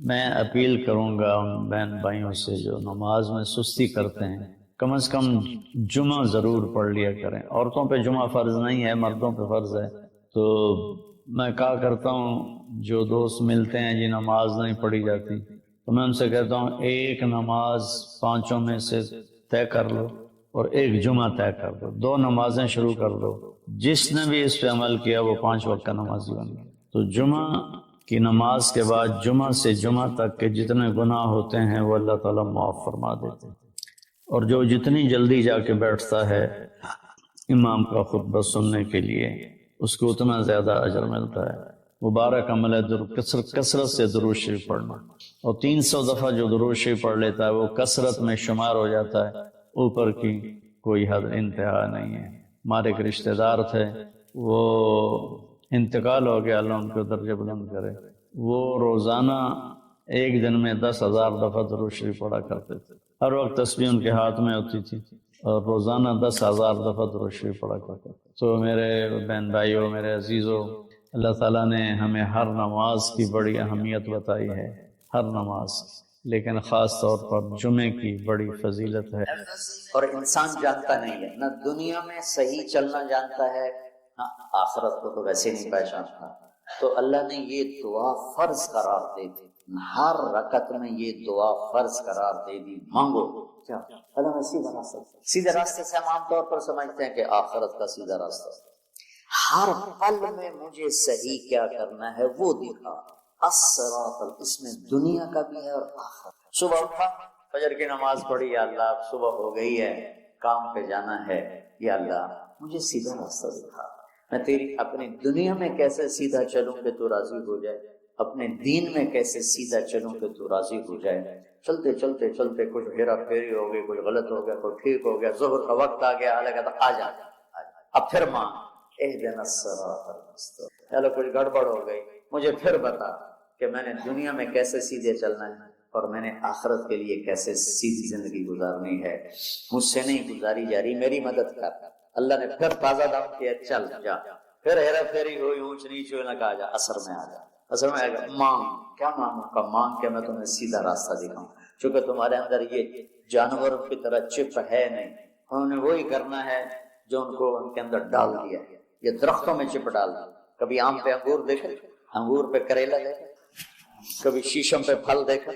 میں اپیل کروں گا ان بہن بھائیوں سے جو نماز میں سستی کرتے ہیں، کم از کم جمعہ ضرور پڑھ لیا کریں۔ عورتوں پہ جمعہ فرض نہیں ہے، مردوں پہ فرض ہے۔ تو میں کہا کرتا ہوں جو دوست ملتے ہیں جی نماز نہیں پڑھی جاتی، تو میں ان سے کہتا ہوں ایک نماز 5 میں سے طے کر لو اور ایک جمعہ طے کر دو، 2 نمازیں شروع کر دو، جس نے بھی اس پہ عمل کیا وہ 5 وقت کا نمازی بن گیا۔ تو جمعہ کی نماز کے بعد جمعہ سے جمعہ تک کے جتنے گناہ ہوتے ہیں وہ اللہ تعالیٰ معاف فرما دیتے ہیں، اور جو جتنی جلدی جا کے بیٹھتا ہے امام کا خطبہ سننے کے لیے اس کو اتنا زیادہ اجر ملتا ہے۔ مبارک عمل ہے کثرت سے درود شریف پڑھنا، اور 300 دفعہ جو درود شریف پڑھ لیتا ہے وہ کثرت میں شمار ہو جاتا ہے، اوپر کی کوئی حد انتہا نہیں ہے۔ ہمارے ایک رشتہ دار تھے، وہ انتقال ہو گیا، اللہ ان کو درجہ بلند کرے، وہ روزانہ ایک دن میں 10,000 دفعہ درود شریف پڑھا کرتے تھے، ہر وقت تسبیح ان کے ہاتھ میں ہوتی تھی، اور روزانہ 10,000 دفعہ درود شریف پڑھا کرتے تھے۔ تو میرے بہن بھائیوں، میرے عزیزوں، اللہ تعالیٰ نے ہمیں ہر نماز کی بڑی اہمیت بتائی ہے، ہر نماز، لیکن خاص طور پر جمعے کی بڑی فضیلت ہے۔ اور انسان جانتا نہیں ہے، نہ دنیا میں صحیح چلنا جانتا ہے، نہ آخرت کو تو ویسے نہیں پہچانتا۔ تو اللہ نے یہ دعا فرض قرار دے دی، ہر رکعت میں یہ دعا فرض قرار دے دی، مانگو کیا اللہ میں سیدھے راستے سے ہم عام طور پر سمجھتے ہیں کہ آخرت کا سیدھا راستہ، ہر پل میں مجھے صحیح کیا کرنا ہے وہ دکھا، الصراط، اس میں دنیا کا بھی ہے اور آخرت۔ صبح اٹھا، فجر کی نماز پڑھی، یا اللہ اب صبح ہو گئی ہے، کام پہ جانا ہے، یا اللہ مجھے سیدھا راستہ دکھا، میں تیری اپنی دنیا میں کیسے سیدھا چلوں کہ تو راضی ہو جائے، اپنے دین میں کیسے سیدھا چلوں کہ تو راضی ہو جائے۔ چلتے چلتے چلتے کچھ ہیرا پھیری ہو گئی، کچھ غلط ہو گیا، کوئی ٹھیک ہو گیا، ظہر کا وقت آ گیا، اللہ کہتا آ جا، اب پھر مانگ، اہدنا الصراط المستقیم، چلو کچھ گڑبڑ ہو گئی، مجھے پھر بتا کہ میں نے دنیا میں کیسے سیدھے چلنا ہے اور میں نے آخرت کے لیے کیسے سیدھی زندگی گزارنی ہے، مجھ سے نہیں گزاری جا رہی، میری مدد کر۔ اللہ نے پھر تازہ دم کیا، چل جا، پھر ہیرا پھیری ہوئی، اونچ نیچ ہوئی، نہ کہا جا اثر میں آ جا، اثر میں آ جا، مانگ، کیا مانگوں کا، مانگ کے میں تمہیں سیدھا راستہ دکھاؤں، چونکہ تمہارے اندر یہ جانوروں کی طرح چپ ہے نہیں، انہوں نے وہی کرنا ہے جو ان کو ان کے اندر ڈال دیا ہے، یہ درختوں میں چپ ڈال دیا، کبھی آم پہ انگور دیکھے، انگور پہ کریلا دیکھے، کبھی شیشم پہ پھل دیکھا،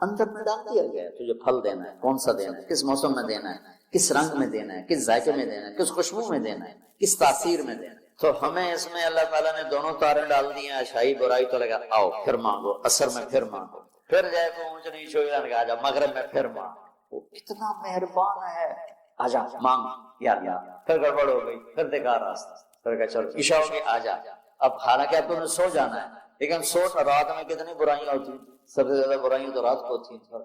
اندر میں ڈال دیا گیا ہے تجھے پھل دینا ہے، کون سا دینا ہے، کس موسم میں دینا ہے، کس رنگ میں دینا ہے، کس ذائقے میں دینا ہے، کس خوشبو میں دینا ہے، کس تاثیر میں دینا ہے۔ تو ہمیں اس میں اللہ تعالیٰ نے دونوں تاریں ڈال دی ہیں، اچھائی برائی، تو لگا آؤ پھر مانگو، اثر میں پھر مانگو، پھر جائے تو اونچ نیچ ہوئی، لگا جا مغرب میں پھر مانگو، وہ کتنا مہربان ہے، آجا مانگ یا اللہ، پھر گڑبڑ ہو گئی، پھر دیکھا راستہ، پھر کہا چلو عشاء ہو گئی، آجا، اب حالانکہ اب تمہیں سو جانا ہے، لیکن سوچ رات میں کتنی برائیاں ہوتی ہیں، سب سے زیادہ برائیاں تو رات کو ہوتی ہیں،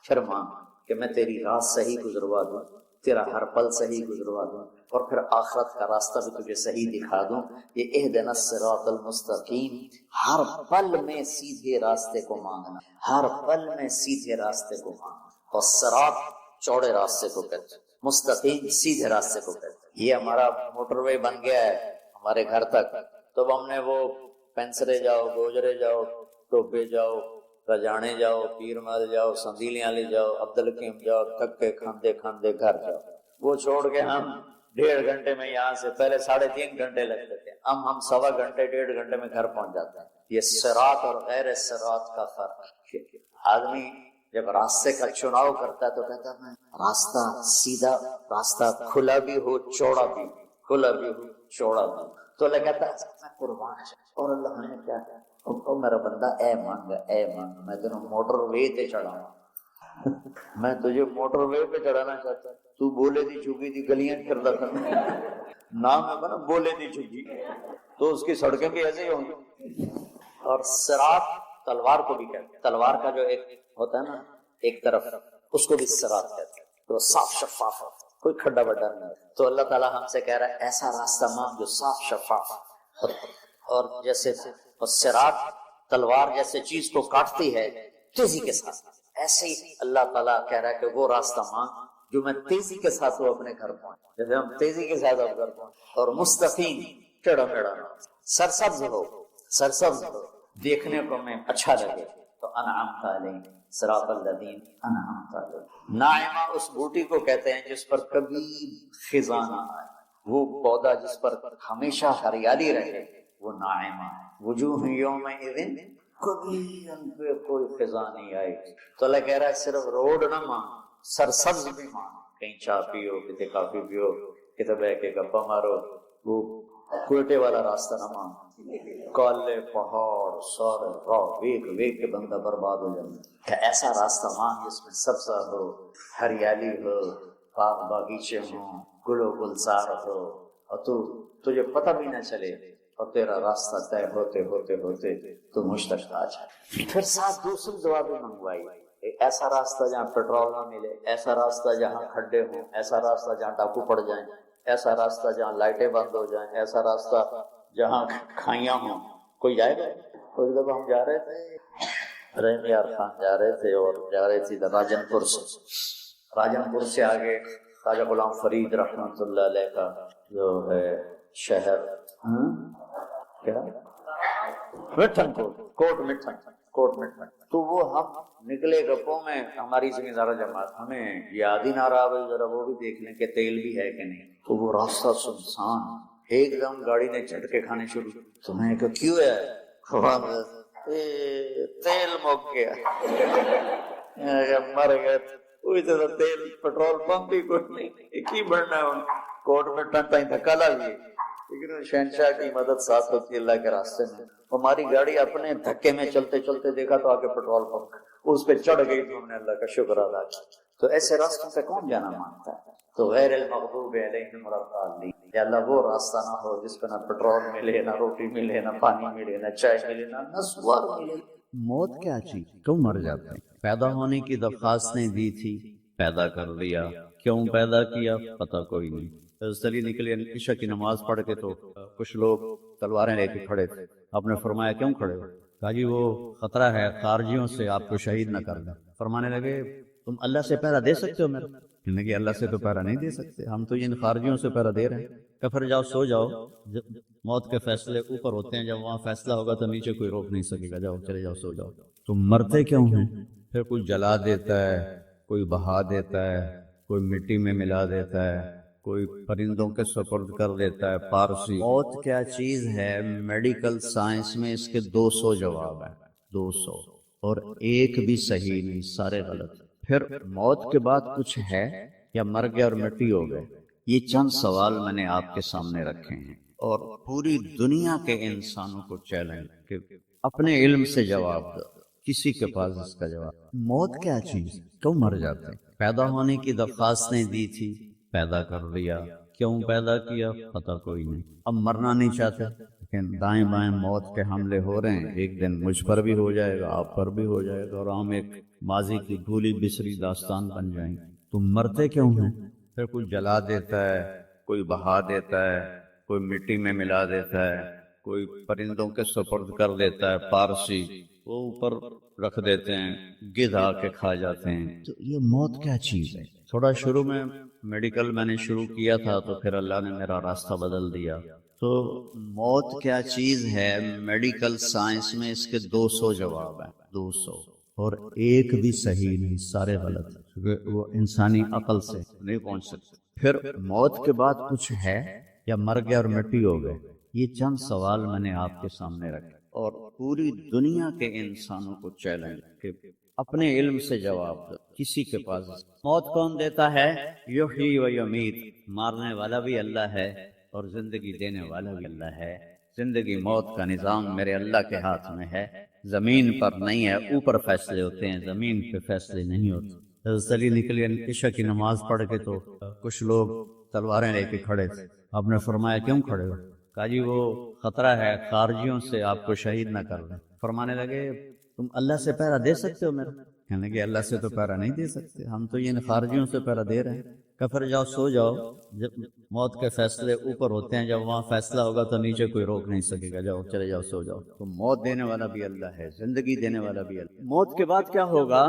پھر مانگ کہ میں تیری رات صحیح گزروا دوں، تیرا ہر پل صحیح گزروا دوں، اور پھر آخرت کا راستہ بھی تجھے صحیح دکھا دوں۔ یہ اہدنا الصراط المستقیم، ہر پل میں سیدھے راستے کو مانگنا، ہر پل میں سیدھے راستے کو مانگنا، اور صراط چوڑے راستے کو کہتے ہیں، مستقیم سیدھے راستے کو کہتے ہیں۔ یہ ہمارا موٹر وے بن گیا ہے ہمارے گھر تک، تو ہم نے وہ پینسرے جاؤ، گوجرے جاؤ، ٹوپے جاؤ، رجانے جاؤ، پیر مل جاؤ، سندیلیاں لے جاؤ، عبدالحکیم جاؤ، تھک کے کھاندے کھاندے گھر جاؤ، وہ چھوڑ کے ہم 1.5 گھنٹے میں یہاں سے، پہلے 3.5 گھنٹے لگتے تھے، ہم 1.25 گھنٹے 1.5 گھنٹے میں گھر پہنچ جاتے ہیں۔ یہ صراط اور غیر صراط کا فرق ہے۔ آدمی جب راستے کا چناؤ کرتا ہے تو کہتا ہے میں راستہ سیدھا، راستہ کھلا بھی ہو چوڑا بھی، کھلا بھی ہو چوڑا بھی، تو اللہ کہتا ہے میں قربان ہے، اور اللہ نے کیا کہا، او میرا بندہ اے مانگ، اے مانگ، میں تینوں موٹر وے تے چڑھاؤں، میں تجھے موٹر وے پہ چڑھانا چاہتا ہوں، تو بولے دی چکی تھی گلیاں کردا تھا، نام ہے نا بولے دی چکی، تو اس کی سڑکیں بھی ایسے ہی ہوں گی۔ اور صراط تلوار کو بھی کہتے ہیں، تلوار کا جو ایک ہوتا ہے نا ایک طرف، اس کو بھی صراط کہتے ہیں، تو صاف شفاف ہوتا ہے، کوئی کھڈا بڈا نہیں ہوتا۔ تو اللہ تعالیٰ ہم سے کہہ رہا ہے ایسا راستہ مانگ جو صاف شفاف ہوتا ہے، اور جیسے صراط تلوار جیسے چیز کو کاٹتی ہے تیزی کے ساتھ، ایسے ہی اللہ تعالیٰ کہہ رہا ہے کہ وہ راستہ مانگ جو میں تیزی کے ساتھ وہ اپنے گھر پہنچ، جیسے ہم تیزی کے ساتھ اب گھر پہنچ، اور مستقیم ٹیڑھا میڑھا نہ ہو، سرسبز ہو، سرسبز ہو، دیکھنے کو میں اچھا لگے، تو انعمت علیہم صراط الذین انعمت علیہم۔ ناعمہ اس بوٹی کو کہتے ہیں جس پر کبھی خزاں نہ آئے، وہ پودا جس پر ہمیشہ ہریالی رہے، وہ ناعمہ ہے۔ وجوہ یومئذ، کبھی ان پہ کوئی خزاں نہیں آئی۔ تو اللہ کہہ رہا ہے صرف روڈ نہ مانگ، سرسبز بھی مانگ، کہیں چائے پیو، کتے کافی پیو، کتے بہ کے گپا مارو، وہ کوئٹے والا راستہ نہ مانگ، کالے پہاڑ سارے راہ ویک ویک کے بندہ برباد ہو جائے، کہ ایسا راستہ مانگ جس میں سبزہ ہو، ہریالی ہو، باغ باغیچے ہوں، گل و گلزار ہو، اور تجھے پتہ بھی نہ چلے، اور تیرا راستہ طے ہوتے ہوتے ہوتے تو مجھ تک آ جائے۔ پھر ساتھ دوسری دعا بھی منگوائی، ایسا راستہ جہاں پیٹرول نہ ملے، ایسا راستہ جہاں کھڈے ہوں، ایسا راستہ جہاں ڈاکو پڑ جائیں، ایسا راستہ جہاں لائٹیں بند ہو جائیں، ایسا راستہ جہاں کھائیاں ہوں۔ کوئی جائے گا؟ کوئی دفعہ ہم جا رہے تھے، رحم یار خان جا رہے تھے، اور جا رہے تھے راجن پور سے آگے خواجہ غلام فرید رحمۃ اللہ علیہ کا جو ہے شہر، کیا مٹھن کوٹ مٹھن، تو وہ ہم نکلے گپوں میں، ہماری زمیندارہ جماعت، ہمیں یاد ہی نہ رہا بھائی ذرا وہ بھی دیکھ لیں کہ تیل بھی ہے کہ نہیں، تو وہ راستہ سنسان، ایک دم گاڑی نے جھٹکے کھانے شروع، تو میں نے کہا کیوں ہے؟ تیل مک گیا، مر گئے، کوئی تو تیل پیٹرول پمپ بھی کوئی نہیں، ایک ہی بڑھنا ہے کوٹ مٹن تائیں دھکا لگی، لیکن شہنشاہ کی مدد ساتھ ہوتی ہے اللہ کے راستے میں۔ ہماری گاڑی اپنے دھکے میں چلتے چلتے دیکھا تو آگے پیٹرول پمپ، اس پہ چڑھ گئی تو ہم نے اللہ کا شکر ادا کیا۔ تو ایسے راستوں پہ کون جانا مانگتا ہے؟ تو غیر المغضوب علیہم ولا الضالین، یا اللہ وہ راستہ نہ ہو جس پہ نہ پیٹرول ملے، نہ روٹی ملے، نہ پانی ملے، نہ چائے ملے، نہ سوار ملے۔ موت کیا چیز، کیوں مر جاتے ہیں؟ پیدا ہونے کی درخواستیں دی تھی، پیدا کر لیا، کیوں پیدا کیا پتہ کوئی نہیں۔ چلی نکلی عشاء کی نماز پڑھ کے تو کچھ لوگ تلواریں لے کے کھڑے تھے، آپ نے فرمایا کیوں کھڑے ہو؟ کہا جی وہ خطرہ ہے خارجیوں سے، آپ کو شہید نہ کر دیں۔ فرمانے لگے تم اللہ سے پہرا دے سکتے ہو میرا؟ کہنے لگے اللہ سے تو پہرا نہیں دے سکتے، ہم تو ان خارجیوں سے پہرا دے رہے ہیں۔ کہ پھر جاؤ سو جاؤ، موت کے فیصلے اوپر ہوتے ہیں، جب وہاں فیصلہ ہوگا تو نیچے کوئی روک نہیں سکے گا، جاؤ چلے جاؤ سو جاؤ۔ تم مرتے کیوں ہیں؟ پھر کوئی جلا دیتا ہے، کوئی بہا دیتا ہے، کوئی مٹی میں ملا دیتا ہے، کوئی پرندوں کے سپرد کر دیتا ہے۔ پارسی موت کیا چیز ہے، میڈیکل سائنس میں اس کے 200 جواب ہیں، 200، اور ایک بھی صحیح نہیں، سارے غلط۔ پھر موت کے بعد کچھ ہے یا مر گئے اور مٹی ہو گئے؟ یہ چند سوال میں نے آپ کے سامنے رکھے ہیں، اور پوری دنیا کے انسانوں کو چیلنج کہ اپنے علم سے جواب دو، کسی کے پاس اس کا جواب۔ موت کیا چیز، کیوں مر جاتے ہیں؟ پیدا ہونے کی درخواستیں دی تھی، پیدا کر لیا، کیوں پیدا کیا پتہ کوئی نہیں۔ اب مرنا نہیں چاہتے، لیکن دائیں بائیں موت کے حملے ہو رہے ہیں، ایک دن مجھ پر بھی ہو جائے گا، آپ پر بھی ہو جائے گا، اور ہم ایک ماضی کی بھولی بسری داستان بن جائیں گے۔ تم مرتے کیوں ہیں؟ پھر کوئی جلا دیتا ہے، کوئی بہا دیتا ہے، کوئی مٹی میں ملا دیتا ہے، کوئی پرندوں کے سپرد کر دیتا ہے، پارسی وہ اوپر رکھ دیتے ہیں، گدھ آ کے کھا جاتے ہیں۔ تو یہ موت کیا چیز ہے؟ تھوڑا شروع میں میڈیکل میں نے شروع کیا تھا، تو پھر اللہ نے میرا راستہ بدل دیا۔ تو موت کیا چیز ہے، میڈیکل سائنس میں اس کے 200 جواب ہیں، 200، اور ایک بھی صحیح نہیں، سارے غلط، کیونکہ وہ انسانی عقل سے نہیں پہنچ سکتے۔ پھر موت کے بعد کچھ ہے یا مر گئے اور مٹی ہو گئے؟ یہ چند سوال میں نے آپ کے سامنے رکھے، اور پوری دنیا کے انسانوں کو چیلنج کہ اپنے علم سے جواب دو، کسی کے پاس۔ موت کون دیتا ہے؟ یحیی و یمیت، مارنے والا بھی اللہ ہے اور زندگی دینے والا بھی اللہ ہے۔ زندگی موت کا نظام میرے اللہ کے ہاتھ میں ہے، زمین پر نہیں ہے، اوپر فیصلے ہوتے ہیں، زمین پہ فیصلے نہیں ہوتے۔ حضرت علی نکلے عشاء کی نماز پڑھ کے تو کچھ لوگ تلواریں لے کے کھڑے تھے. آپ نے فرمایا کیوں کھڑے ہو؟ کہا جی وہ خطرہ ہے خارجیوں سے آپ کو شہید نہ کر لیں. فرمانے لگے تم اللہ سے پہرا دے سکتے ہو میرا؟ کہنے لگے اللہ سے تو پہرا نہیں دے سکتے، ہم تو یہ خارجیوں سے پہرا دے رہے ہیں. کہ پھر جاؤ سو جاؤ، جب موت کے فیصلے اوپر ہوتے ہیں، جب وہاں فیصلہ ہوگا تو نیچے کوئی روک نہیں سکے گا. جاؤ چلے جاؤ سو جاؤ. تو موت دینے والا بھی اللہ ہے، زندگی دینے والا بھی اللہ. موت کے بعد کیا ہوگا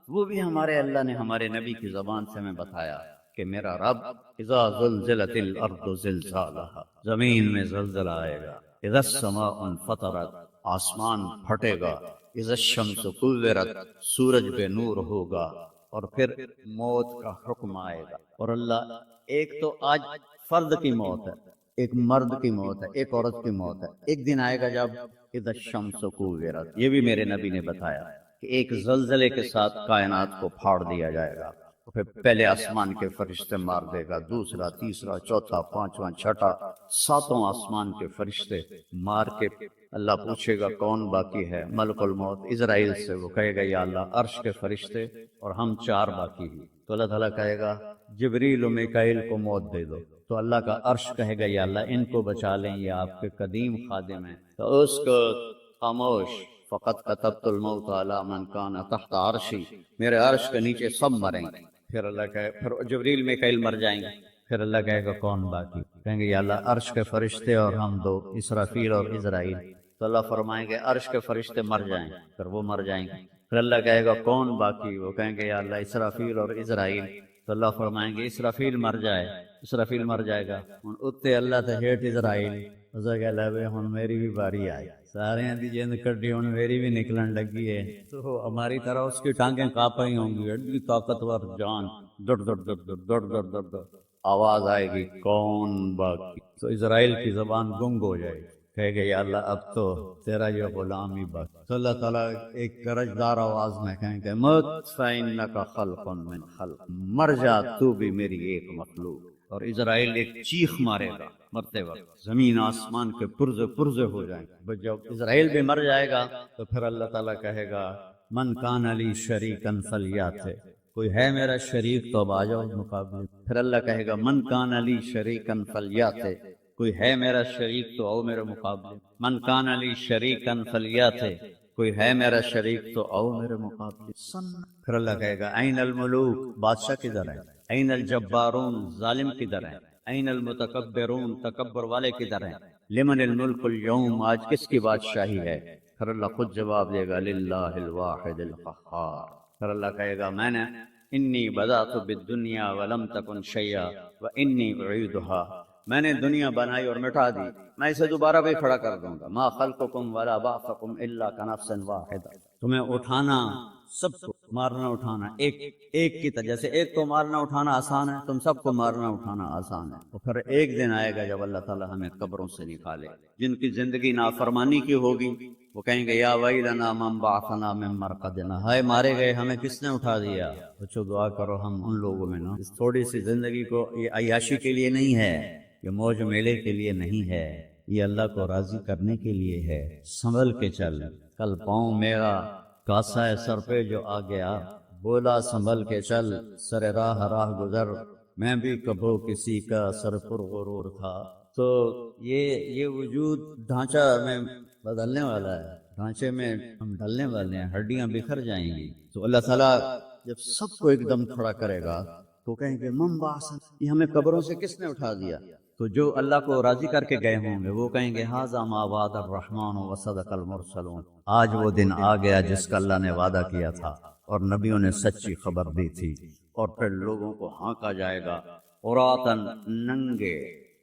وہ بھی ہمارے اللہ نے ہمارے نبی کی زبان سے ہمیں بتایا کہ میرا رب اذا زلزلت الارض زلزالها، زمین میں زلزلہ آئے گا. اذا السماء انفطرت، آسمان پھٹے گا. اذا الشمس کورت، سورج بے نور ہوگا. اور پھر موت کا حکم آئے گا. اور اللہ ایک تو آج فرد کی موت ہے، ایک مرد کی موت ہے، ایک عورت کی موت ہے. ایک دن آئے گا جب اذا الشمس کورت، یہ بھی میرے نبی نے بتایا کہ ایک زلزلے کے ساتھ کائنات کو پھاڑ دیا جائے گا. پھر پہلے آسمان کے فرشتے مار دے گا، دوسرا تیسرا چوتھا پانچواں چھٹا، ساتوں آسمان کے فرشتے مار کے اللہ پوچھے گا کون باقی ہے؟ ملک الموت اسرائیل سے. وہ کہے گا یا اللہ عرش کے فرشتے اور ہم 4 باقی ہیں. تو اللہ تعالیٰ کہے گا جبریل و میکائیل کو موت دے دو. تو اللہ کا عرش کہے گا یا اللہ ان کو بچا لیں، یہ آپ کے قدیم خادم ہیں. تو اس کو خاموش، فقط کتبت الموت علی من کان تحت عرشی، میرے عرش کے نیچے سب مریں گے. پھر اللہ کہے، پھر جبریل میکائیل مر جائیں گے. پھر اللہ کہے گا کون باقی؟ کہیں گے یا اللہ عرش کے فرشتے اور ہم 2، اسرافیل اور اسرائیل. تو اللہ فرمائیں گے عرش کے فرشتے مر جائیں، پھر وہ مر جائیں گے. پھر اللہ کہے گا کون باقی؟ وہ کہیں گے یا اللہ اسرافیل اور اسرائیل. تو اللہ فرمائیں گے اسرافیل مر جائے، اسرافیل مر جائے گا. اتنے اللہ تے ہیٹ اسرائیل. اسے کہ اللہ ہن میری بھی باری آئی، سارے دی جند کڈی ہن میری بھی نکلن لگی ہے. تو ہماری طرح اس کی ٹانگیں کانپ رہی ہوں گی، ایڈی طاقتور جان، دڑ دڑ دڑ دڑ دڑ دڑ دڑ دڑ آواز آئے گی کون باقی؟ تو اسرائیل کی زبان گنگ ہو جائے گی، کہے گا یا اللہ اب تو تیرا یہ غلام ہی باقی. تو اللہ تعالیٰ ایک گرجدار آواز میں کہیں گے مت فإنک خلق من خلق، مر جا تو بھی میری ایک مخلوق. اور اسرائیل ایک چیخ مارے گا مرتے وقت، زمین آسمان کے پرزے پرزے ہو جائیں گے. جب اسرائیل بھی مر جائے گا تو پھر اللہ تعالیٰ کہے گا من کان لی شریکا فلیات، کوئی ہے میرا شریک تو اب آ جاؤ مقابلے. پھر اللہ کہے گا من کان لی شریکا فلیات، کوئی ہے میرا شریک تو آؤ میرے مقابلے. من کان لی شریکا فلیات، کوئی ہے میرا شریک تو آؤ میرے مقابلے. پھر اللہ کہے گا این الملوک، بادشاہ کدھر ہے؟ این الجبارون، ظالم کدھر ہے؟ این المتکبرون، تکبر والے کدھر ہیں؟ لمن الملک اليوم، آج کس کی بادشاہی ہے؟ پھر اللہ خود جواب دے گا للہ الواحد القہار. پھر اللہ کہے گا میں نے انی بدأت بالدنیا ولم تکن شیئا وانی اعیدها، میں نے دنیا بنائی اور مٹا دی، میں اسے دوبارہ بھی کھڑا کر دوں گا. ما خلقکم ولا بعثکم الا کنفس واحدہ، تمہیں اٹھانا سب کو مارنا اٹھانا ایک کی طرح، جیسے ایک کو مارنا اٹھانا آسان ہے، تم سب کو مارنا اٹھانا آسان ہے. اور پھر ایک دن آئے گا جب اللہ تعالیٰ ہمیں قبروں سے نکالے. جن کی زندگی نافرمانی کی ہوگی وہ کہیں گے یا ویلنا من بعثنا من مرقدنا، ہائے مارے گئے ہمیں کس نے اٹھا دیا. بچوں دعا کرو ہم ان لوگوں میں نا. اس تھوڑی سی زندگی کو یہ عیاشی کے لیے نہیں ہے، یہ موج میلے کے لیے نہیں ہے، یہ اللہ کو راضی کرنے کے لیے ہے. سنبھل کے چل، کل پاؤں میرا کاسا ہے سر پہ جو آ گیا، بولا سنبھل کے چل سر راہ راہ گزر، میں بھی کبھو کسی کا سر پر غرور تھا. تو یہ وجود ڈھانچہ میں بدلنے والا ہے، ڈھانچے میں ہم ڈلنے والے ہیں، ہڈیاں بکھر جائیں گی. تو اللہ تعالیٰ جب سب کو ایک دم کھڑا کرے گا تو کہیں گے من بعث، یہ ہمیں قبروں سے کس نے اٹھا دیا؟ تو جو اللہ کو راضی کر کے گئے ہوں گے وہ کہیں گے ھذا ما وعد الرحمن وصدق المرسلون، آج وہ دن آ گیا جس کا اللہ نے وعدہ کیا تھا اور نبیوں نے سچی خبر دی تھی. اور پھر لوگوں کو ہانکا جائے گا عراۃً، ننگے،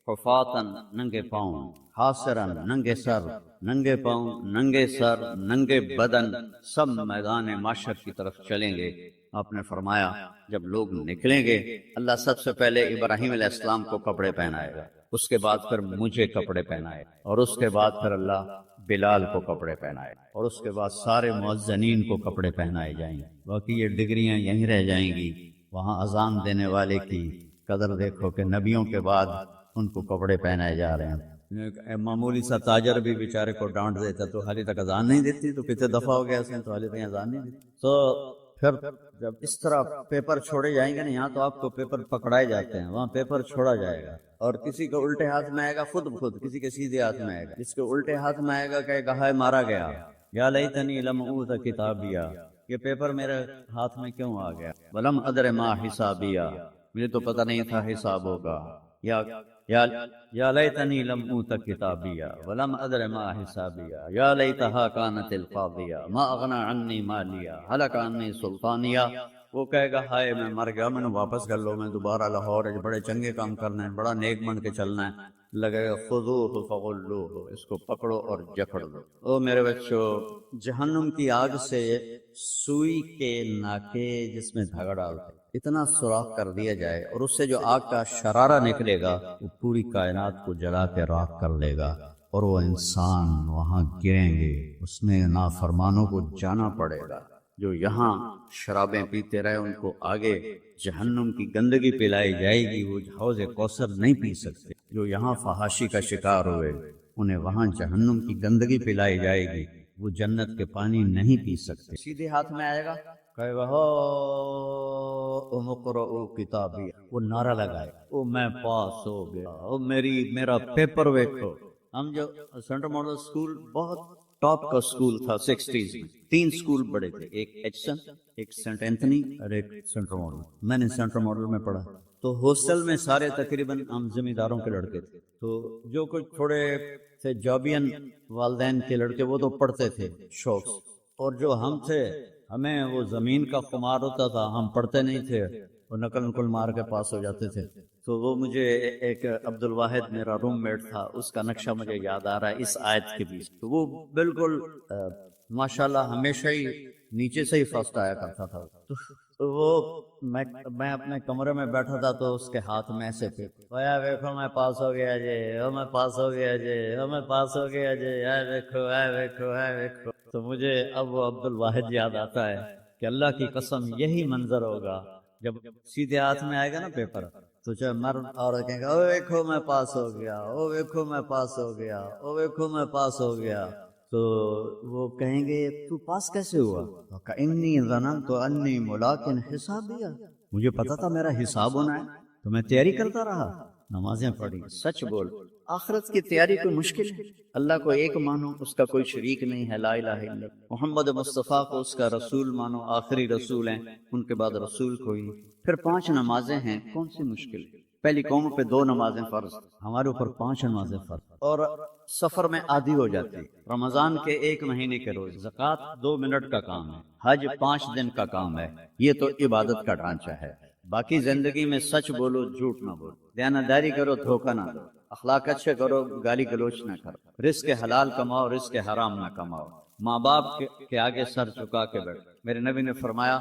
حفاۃً، ننگے پاؤں، حاصراً، ننگے سر، ننگے پاؤں، ننگے سر، ننگے بدن، سب میدان معشر کی طرف چلیں گے. آپ نے فرمایا جب لوگ نکلیں گے اللہ سب سے پہلے ابراہیم علیہ السلام کو کپڑے پہنائے گا، اس کے بعد پھر مجھے کپڑے پہنائے، اور اس کے بعد پھر اللہ بلال کو کپڑے پہنائے، اور اس کے بعد سارے مؤذنین کو کپڑے پہنائے جائیں گے. باقی یہ ڈگریاں یہیں رہ جائیں گی. وہاں اذان دینے والے کی قدر دیکھو کہ نبیوں کے بعد ان کو کپڑے پہنائے جا رہے ہیں. معمولی سا تاجر بھی بیچارے کو ڈانٹ دیتا تو حالی تک اذان نہیں دیتی، تو کتنے دفعہ ہو گیا اس نے تو حالی تک اذان نہیں دیتی. تو پھر جب اس طرح پیپر چھوڑے جائیں گے نا، یہاں تو آپ کو پیپر پکڑائے جاتے ہیں، وہاں پیپر چھوڑا جائے گا، اور کسی کو الٹے ہاتھ میں آئے گا خود بخود، کسی کے سیدھے ہاتھ میں آئے گا، جس کے الٹے ہاتھ میں آئے گا کہے گا ہائے مارا گیا، یا لیتنی لم اوت کتابیہ، یہ پیپر میرے ہاتھ میں کیوں آ گیا، ولم ادر ما حسابیہ، مجھے تو پتہ نہیں تھا حساب ہوگا، یا لیتنی لم اوت کتابیہ ولم ادر ما حسابیہ، یا لیتہا کانت القاضیہ ما اغنی عنی مالیہ ہلک عنی سلطانیہ، وہ کہے گا ہائے میں مر گیا، میں نے واپس کر لو، میں دوبارہ لاہور بڑے چنگے کام کرنا ہے، بڑا نیک بن کے چلنا ہے، لگے گا خذوہ فغلوہ، اس کو پکڑو اور جکڑ دو۔ او میرے بچوں، جہنم کی آگ سے سوئی کے ناکے جس میں دھاگا ڈالتے اتنا سوراخ کر دیا جائے، اور اس سے جو آگ کا شرارہ نکلے گا وہ پوری کائنات کو جلا کے راکھ کر لے گا، اور وہ انسان وہاں گریں گے، اس میں نافرمانوں کو جانا پڑے گا۔ جو یہاں شرابیں پیتے رہے ان کو آگے جہنم کی گندگی پلائی جائے گی، وہ حوض کوثر نہیں پی سکتے۔ جو یہاں فحاشی کا شکار ہوئے انہیں وہاں جہنم کی گندگی پلائی جائے گی، وہ جنت کے پانی نہیں پی سکتے۔ سیدھے ہاتھ میں آئے گا، کہے گا ہو مقرؤ کتابی، وہ نعرہ لگائے او میں پاس ہو گیا، او میرا پیپر ویکھو۔ ہم جو سینٹرل ماڈل اسکول بہت ٹاپ کا اسکول تھا 60s میں، 3 اسکول بڑے تھے، ایک ایچسن، ایک سینٹ اینتھنی اور ایک سینٹرل ماڈل۔ میں نے سینٹرل ماڈل میں پڑھا، تو ہاسٹل میں سارے تقریباً ہم زمینداروں کے لڑکے تھے، تو جو کچھ تھوڑے تھے جابین والدین کے لڑکے وہ تو پڑھتے تھے شوق، اور جو ہم تھے ہمیں وہ زمین کا خمار ہوتا تھا، ہم پڑھتے نہیں تھے، وہ نقل مار کے پاس ہو جاتے تھے۔ تو وہ مجھے ایک عبد الواحد میرا روم میٹ تھا، اس کا نقشہ مجھے یاد آ رہا ہے اس آیت کے بیچ، تو وہ بالکل ماشاءاللہ ہمیشہ ہی نیچے سے ہی فرسٹ آیا کرتا تھا، تو وہ میں اپنے کمرے میں بیٹھا تھا تو اس کے ہاتھ میں ایسے تھے، ویکھو میں پاس ہو گیا جی، او میں پاس ہو گیا جی، او میں پاس ہو گیا جی، اے ویکھو اے ویکھو اے ویکھو۔ تو مجھے اب وہ عبد الواحد یاد آتا ہے کہ اللہ کی قسم یہی منظر ہوگا جب سیدھے ہاتھ میں آئے گا نا پیپر، تو چاہے مرد عورت کہیں گا او ویکھو میں پاس ہو گیا، او ویکھو میں پاس ہو گیا، او ویکھو میں پاس ہو گیا، تو وہ کہیں گے تو پاس کیسے ہوا؟ انی ظننت انی ملاق حسابیہ، مجھے پتا تھا میرا حساب ہونا ہے تو میں تیاری کرتا رہا، نمازیں پڑھی۔ سچ بول، آخرت کی تیاری کوئی مشکل ہے؟ اللہ کو ایک مانو، اس کا کوئی شریک نہیں ہے، لا الہ الا اللہ، محمد مصطفیٰ کو اس کا رسول مانو، آخری رسول ہیں، ان کے بعد رسول کوئی نہیں۔ پھر 5 نمازیں ہیں، کون سی مشکل؟ پہلی قوم پہ 2 نمازیں فرض، ہمارے اوپر 5 نمازیں فرض، اور سفر میں عادی ہو جاتی، رمضان کے 1 مہینے کے روز، زکوٰۃ 2 منٹ کا کام ہے، حج 5 دن کا کام ہے، یہ تو عبادت کا ڈھانچہ ہے۔ باقی زندگی میں سچ بولو، جھوٹ نہ بولو، دیانتداری کرو، دھوکہ نہ دو، اخلاق اچھے کرو، گالی گلوچ نہ کرو، رزق حلال کماؤ، رزق حرام نہ کماؤ، ماں باپ کے آگے سر چکا کے بیٹھو۔ میرے نبی نے فرمایا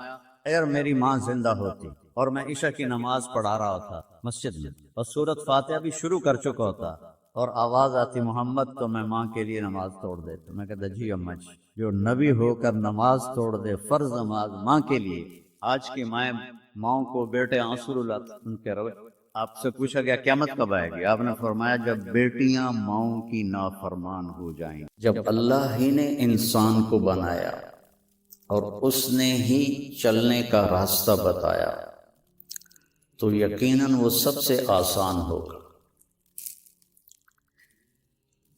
اگر میری ماں زندہ ہوتی اور میں عشاء کی نماز پڑھا رہا ہوتا مسجد میں اور سورۃ فاتحہ بھی شروع کر چکا ہوتا اور آواز آتی محمد، تو میں ماں کے لیے نماز توڑ دیتا۔ میں کہتا جی اماں جی، جو نبی ہو کر نماز توڑ دے، فرض نماز ماں کے لیے۔ آج کی ماؤں کو بیٹے آنسو رلاتے ان کے روے۔ آپ سے پوچھا گیا قیامت کب آئے گی؟ آپ نے فرمایا جب بیٹیاں ماؤں کی نافرمان ہو جائیں۔ جب اللہ ہی نے انسان کو بنایا اور اس نے ہی چلنے کا راستہ بتایا تو یقیناً وہ سب سے آسان ہوگا۔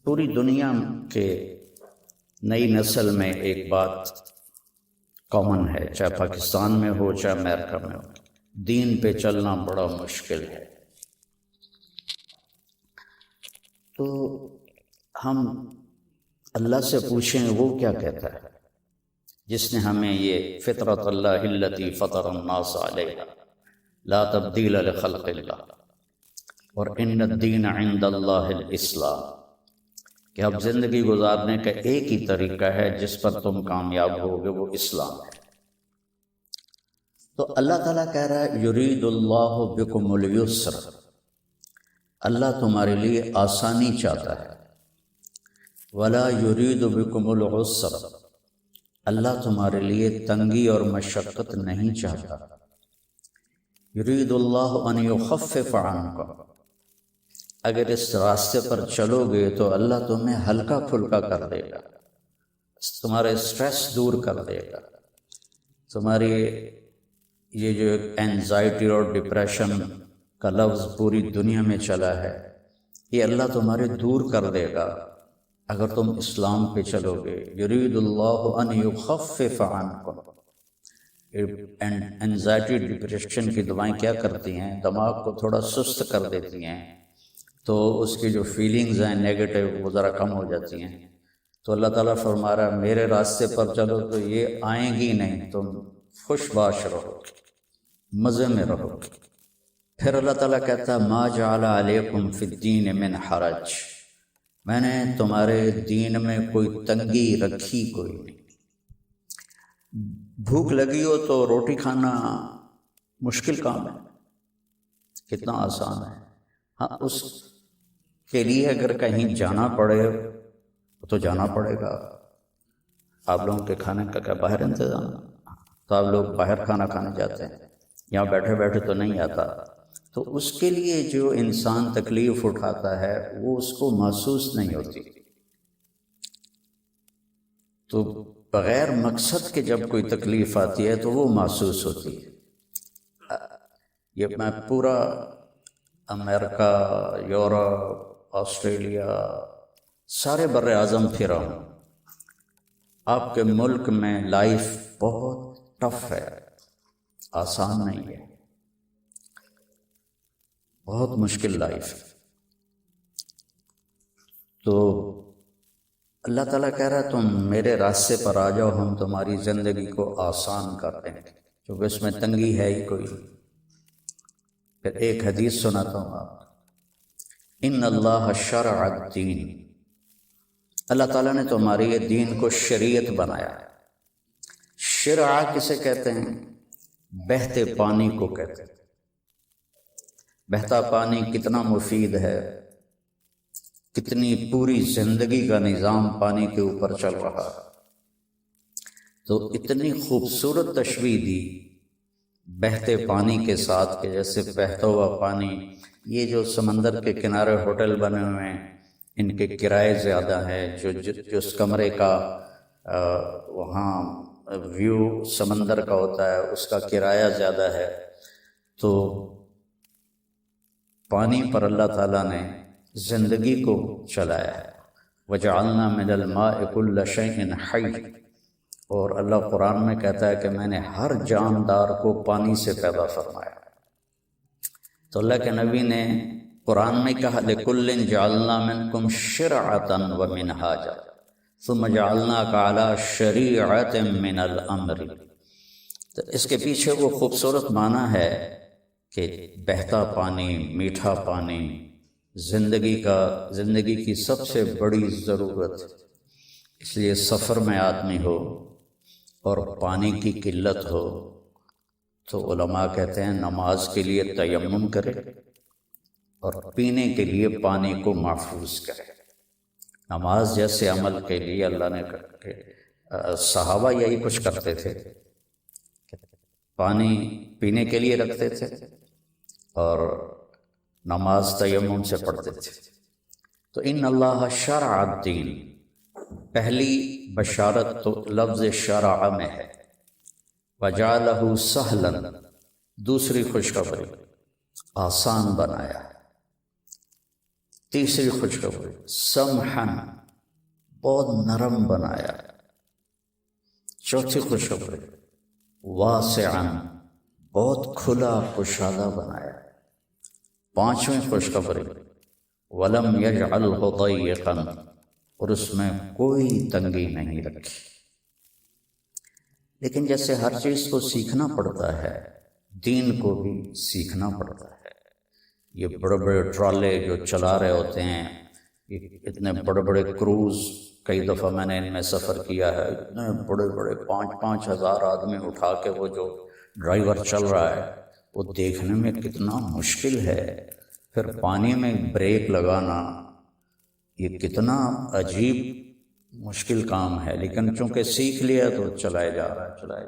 پوری دنیا کے نئی نسل میں ایک بات کامن ہے، چاہے پاکستان میں ہو چاہے امریکہ میں ہو، دین پہ چلنا بڑا مشکل ہے۔ تو ہم اللہ سے پوچھیں وہ کیا کہتا ہے جس نے ہمیں یہ فطرت اللہ التی فطر الناس علیہا لا تبدیل لخلق اللہ اور ان الدین عند اللہ الاسلام، کہ اب زندگی گزارنے کا ایک ہی طریقہ ہے جس پر تم کامیاب ہوگے، وہ اسلام ہے۔ تو اللہ تعالیٰ کہہ رہا ہے یرید اللہ بکم اليسر، اللہ تمہارے لیے آسانی چاہتا ہے، ولا یرید بکم العسر، اللہ تمہارے لیے تنگی اور مشقت نہیں چاہتا۔ یرید اللہ ان یخفف عنکم، اگر اس راستے پر چلو گے تو اللہ تمہیں ہلکا پھلکا کر دے گا، تمہارے سٹریس دور کر دے گا۔ تمہاری یہ جو اینزائٹی اور ڈپریشن کا لفظ پوری دنیا میں چلا ہے، یہ اللہ تمہارے دور کر دے گا اگر تم اسلام پہ چلو گے۔ یرید اللہ ان یخفف عنکم۔ اینزائٹی ڈپریشن کی دوائیں کیا کرتی ہیں؟ دماغ کو تھوڑا سست کر دیتی ہیں، تو اس کی جو فیلنگز ہیں نیگیٹو وہ ذرا کم ہو جاتی ہیں۔ تو اللہ تعالیٰ فرما رہا ہے میرے راستے پر چلو تو یہ آئیں گی نہیں، تم خوش باش رہو، مزے میں رہو۔ پھر اللہ تعالیٰ کہتا ہے ما جعل علیکم فی الدین من حرج، میں نے تمہارے دین میں کوئی تنگی رکھی کوئی نہیں۔ بھوک لگی ہو تو روٹی کھانا مشکل کام ہے، کتنا آسان ہے۔ ہاں اس کے لیے اگر کہیں جانا پڑے تو جانا پڑے گا۔ آپ لوگوں کے کھانے کا کیا باہر انتظام؟ تو آپ لوگ باہر کھانا کھانے جاتے ہیں، یہاں بیٹھے بیٹھے تو نہیں آتا۔ تو اس کے لیے جو انسان تکلیف اٹھاتا ہے وہ اس کو محسوس نہیں ہوتی۔ تو بغیر مقصد کے جب کوئی تکلیف آتی ہے تو وہ محسوس ہوتی ہے۔ یہ میں پورا امریکہ، یورپ، آسٹریلیا، سارے بر اعظم پھرا ہوں۔ آپ کے ملک میں لائف بہت ٹف ہے، آسان نہیں ہے، بہت مشکل لائف ہے۔ تو اللہ تعالیٰ کہہ رہا ہے تم میرے راستے پر آ جاؤ، ہم تمہاری زندگی کو آسان کر دیں گے، کیونکہ اس میں تنگی ہے ہی کوئی۔ پھر ایک حدیث سناتا ہوں آپ۔ ان اللہ شرع الدین، اللہ تعالیٰ نے تمہاری یہ دین کو شریعت بنایا۔ شرع کسے کہتے ہیں؟ بہتے پانی کو کہتے ہیں۔ بہتا پانی کتنا مفید ہے، کتنی پوری زندگی کا نظام پانی کے اوپر چل رہا ہے۔ تو اتنی خوبصورت تشبیہ دی بہتے پانی کے ساتھ کہ جیسے بہتا ہوا پانی، یہ جو سمندر کے کنارے ہوٹل بنے ہوئے ہیں ان کے کرائے زیادہ ہیں، جو اس کمرے کا وہاں ویو سمندر کا ہوتا ہے اس کا کرایہ زیادہ ہے۔ تو پانی پر اللہ تعالیٰ نے زندگی کو چلایا ہے۔ وَجَعَلْنَا مِنَ الْمَاءِ كُلَّ شَيْءٍ حَيٍّ، اور اللہ قرآن میں کہتا ہے کہ میں نے ہر جاندار کو پانی سے پیدا فرمایا۔ تو اللہ کے نبی نے قرآن میں کہا لِكُلٍّ جَعَلْنَا مِنْكُمْ شِرْعَةً وَمِنْهَاجًا ثُمَّ جَعَلْنَاكَ عَلَى شَرِيعَةٍ مِنَ الْأَمْرِ۔ تو اس کے پیچھے وہ خوبصورت معنی ہے کہ بہتا پانی، میٹھا پانی زندگی کی سب سے بڑی ضرورت۔ اس لیے سفر میں آدمی ہو اور پانی کی قلت ہو تو علماء کہتے ہیں نماز کے لیے تیمم کرے اور پینے کے لیے پانی کو محفوظ کرے۔ نماز جیسے عمل کے لیے اللہ نے صحابہ یہی کچھ کرتے تھے، پانی پینے کے لیے رکھتے تھے اور نماز تیمم سے پڑھتے تھے۔ تو ان اللہ شرع الدین، پہلی بشارت تو لفظ شرع میں ہے، وجعلہ سہلا، دوسری خوشخبری آسان بنایا، تیسری خوشخبری سمحا، بہت نرم بنایا، چوتھی خوشخبری واسعا، بہت کھلا کشادہ بنایا، پانچویں خوشخبری ولم یجعلہ ضیقا، اور اس میں کوئی تنگی نہیں رکھی۔ لیکن جیسے ہر چیز کو سیکھنا پڑتا ہے، دین کو بھی سیکھنا پڑتا ہے۔ یہ بڑے بڑے ٹرالے جو چلا رہے ہوتے ہیں، یہ اتنے بڑے بڑے کروز، کئی دفعہ میں نے ان میں سفر کیا ہے، اتنے بڑے بڑے 5-5 ہزار آدمی اٹھا کے وہ جو ڈرائیور چل رہا ہے وہ دیکھنے میں کتنا مشکل ہے۔ پھر پانی میں بریک لگانا یہ کتنا عجیب مشکل کام ہے، لیکن چونکہ سیکھ لیا تو چلائے جا رہا ہے۔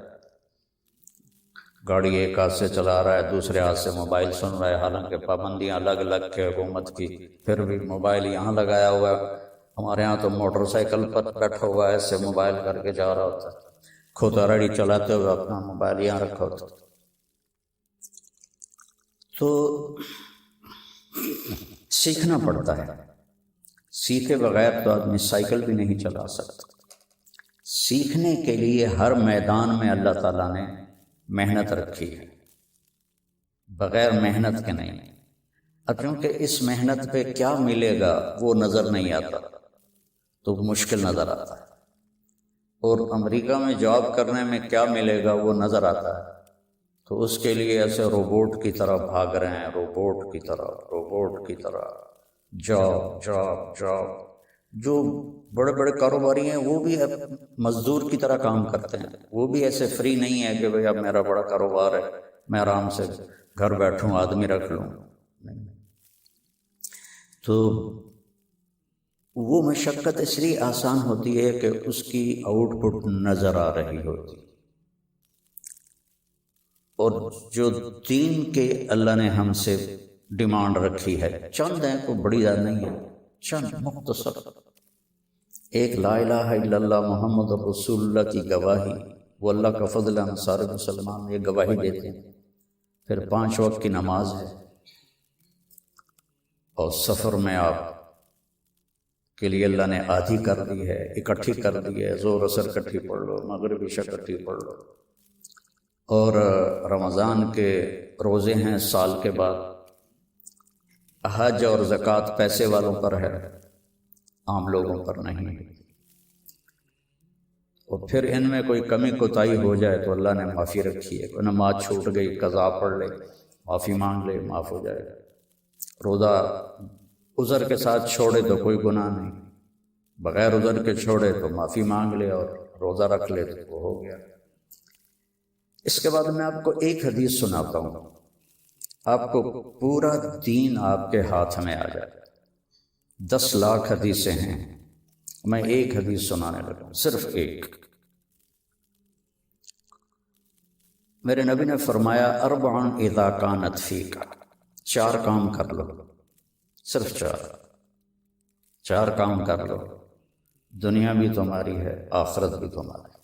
گاڑی ایک ہاتھ سے چلا رہا ہے، دوسرے ہاتھ سے موبائل سن رہا ہے، حالانکہ پابندیاں الگ الگ ہے حکومت کی، پھر بھی موبائل یہاں لگایا ہوا ہے۔ ہمارے ہاں تو موٹر سائیکل پر بیٹھا ہوا ہے، ایسے موبائل کر کے جا رہا ہوتا ہے۔ کھوتاراڑی چلاتے ہوئے اپنا موبائل یہاں رکھا ہوتا. تو سیکھنا پڑتا ہے. سیکھے بغیر تو آدمی سائیکل بھی نہیں چلا سکتا. سیکھنے کے لیے ہر میدان میں اللہ تعالیٰ نے محنت رکھی ہے، بغیر محنت کے نہیں. اب کیونکہ اس محنت پہ کیا ملے گا وہ نظر نہیں آتا تو مشکل نظر آتا ہے، اور امریکہ میں جاب کرنے میں کیا ملے گا وہ نظر آتا ہے. تو اس کے لیے ایسے روبوٹ کی طرح بھاگ رہے ہیں، روبوٹ کی طرح جاب جاب جاب. جو بڑے بڑے کاروباری ہیں وہ بھی اب مزدور کی طرح کام کرتے ہیں. وہ بھی ایسے فری نہیں ہے کہ بھئی اب میرا بڑا کاروبار ہے میں آرام سے گھر بیٹھوں آدمی رکھ لوں. تو وہ مشقت اس لیے آسان ہوتی ہے کہ اس کی آؤٹ پٹ نظر آ رہی ہوتی. اور جو دین کے اللہ نے ہم سے ڈیمانڈ رکھی ہے چند ہیں، کوئی بڑی زیادہ نہیں ہے، چند مختصر. ایک لا الہ الا اللہ محمد رسول اللہ کی گواہی، وہ اللہ کا فضل ہے، ہم سارے مسلمان یہ گواہی دیتے ہیں. پھر 5 وقت کی نماز ہے، اور سفر میں آپ کے لیے اللہ نے آدھی کر دی ہے، اکٹھی کر دی ہے. ظہر عصر اکٹھی پڑھ لو، مغرب عشاء اکٹھی پڑھ لو. اور رمضان کے روزے ہیں سال کے بعد. حج اور زکوٰۃ پیسے والوں پر ہے، عام لوگوں پر نہیں. اور پھر ان میں کوئی کمی کوتاہی ہو جائے تو اللہ نے معافی رکھی ہے. کوئی نماز چھوٹ گئی قضا پڑھ لے، معافی مانگ لے، معاف ہو جائے. روزہ عذر کے ساتھ چھوڑے تو کوئی گناہ نہیں، بغیر عذر کے چھوڑے تو معافی مانگ لے اور روزہ رکھ لے تو وہ ہو گیا. اس کے بعد میں آپ کو ایک حدیث سناتا ہوں، آپ کو پورا دین آپ کے ہاتھ میں آ جائے. 10 لاکھ حدیثیں ہیں، میں ایک حدیث سنانے لگا ہوں، صرف ایک. میرے نبی نے فرمایا 4 اذا کانت فیک، 4 کام کر لو، صرف 4 کام کر لو، دنیا بھی تمہاری ہے آخرت بھی تمہاری.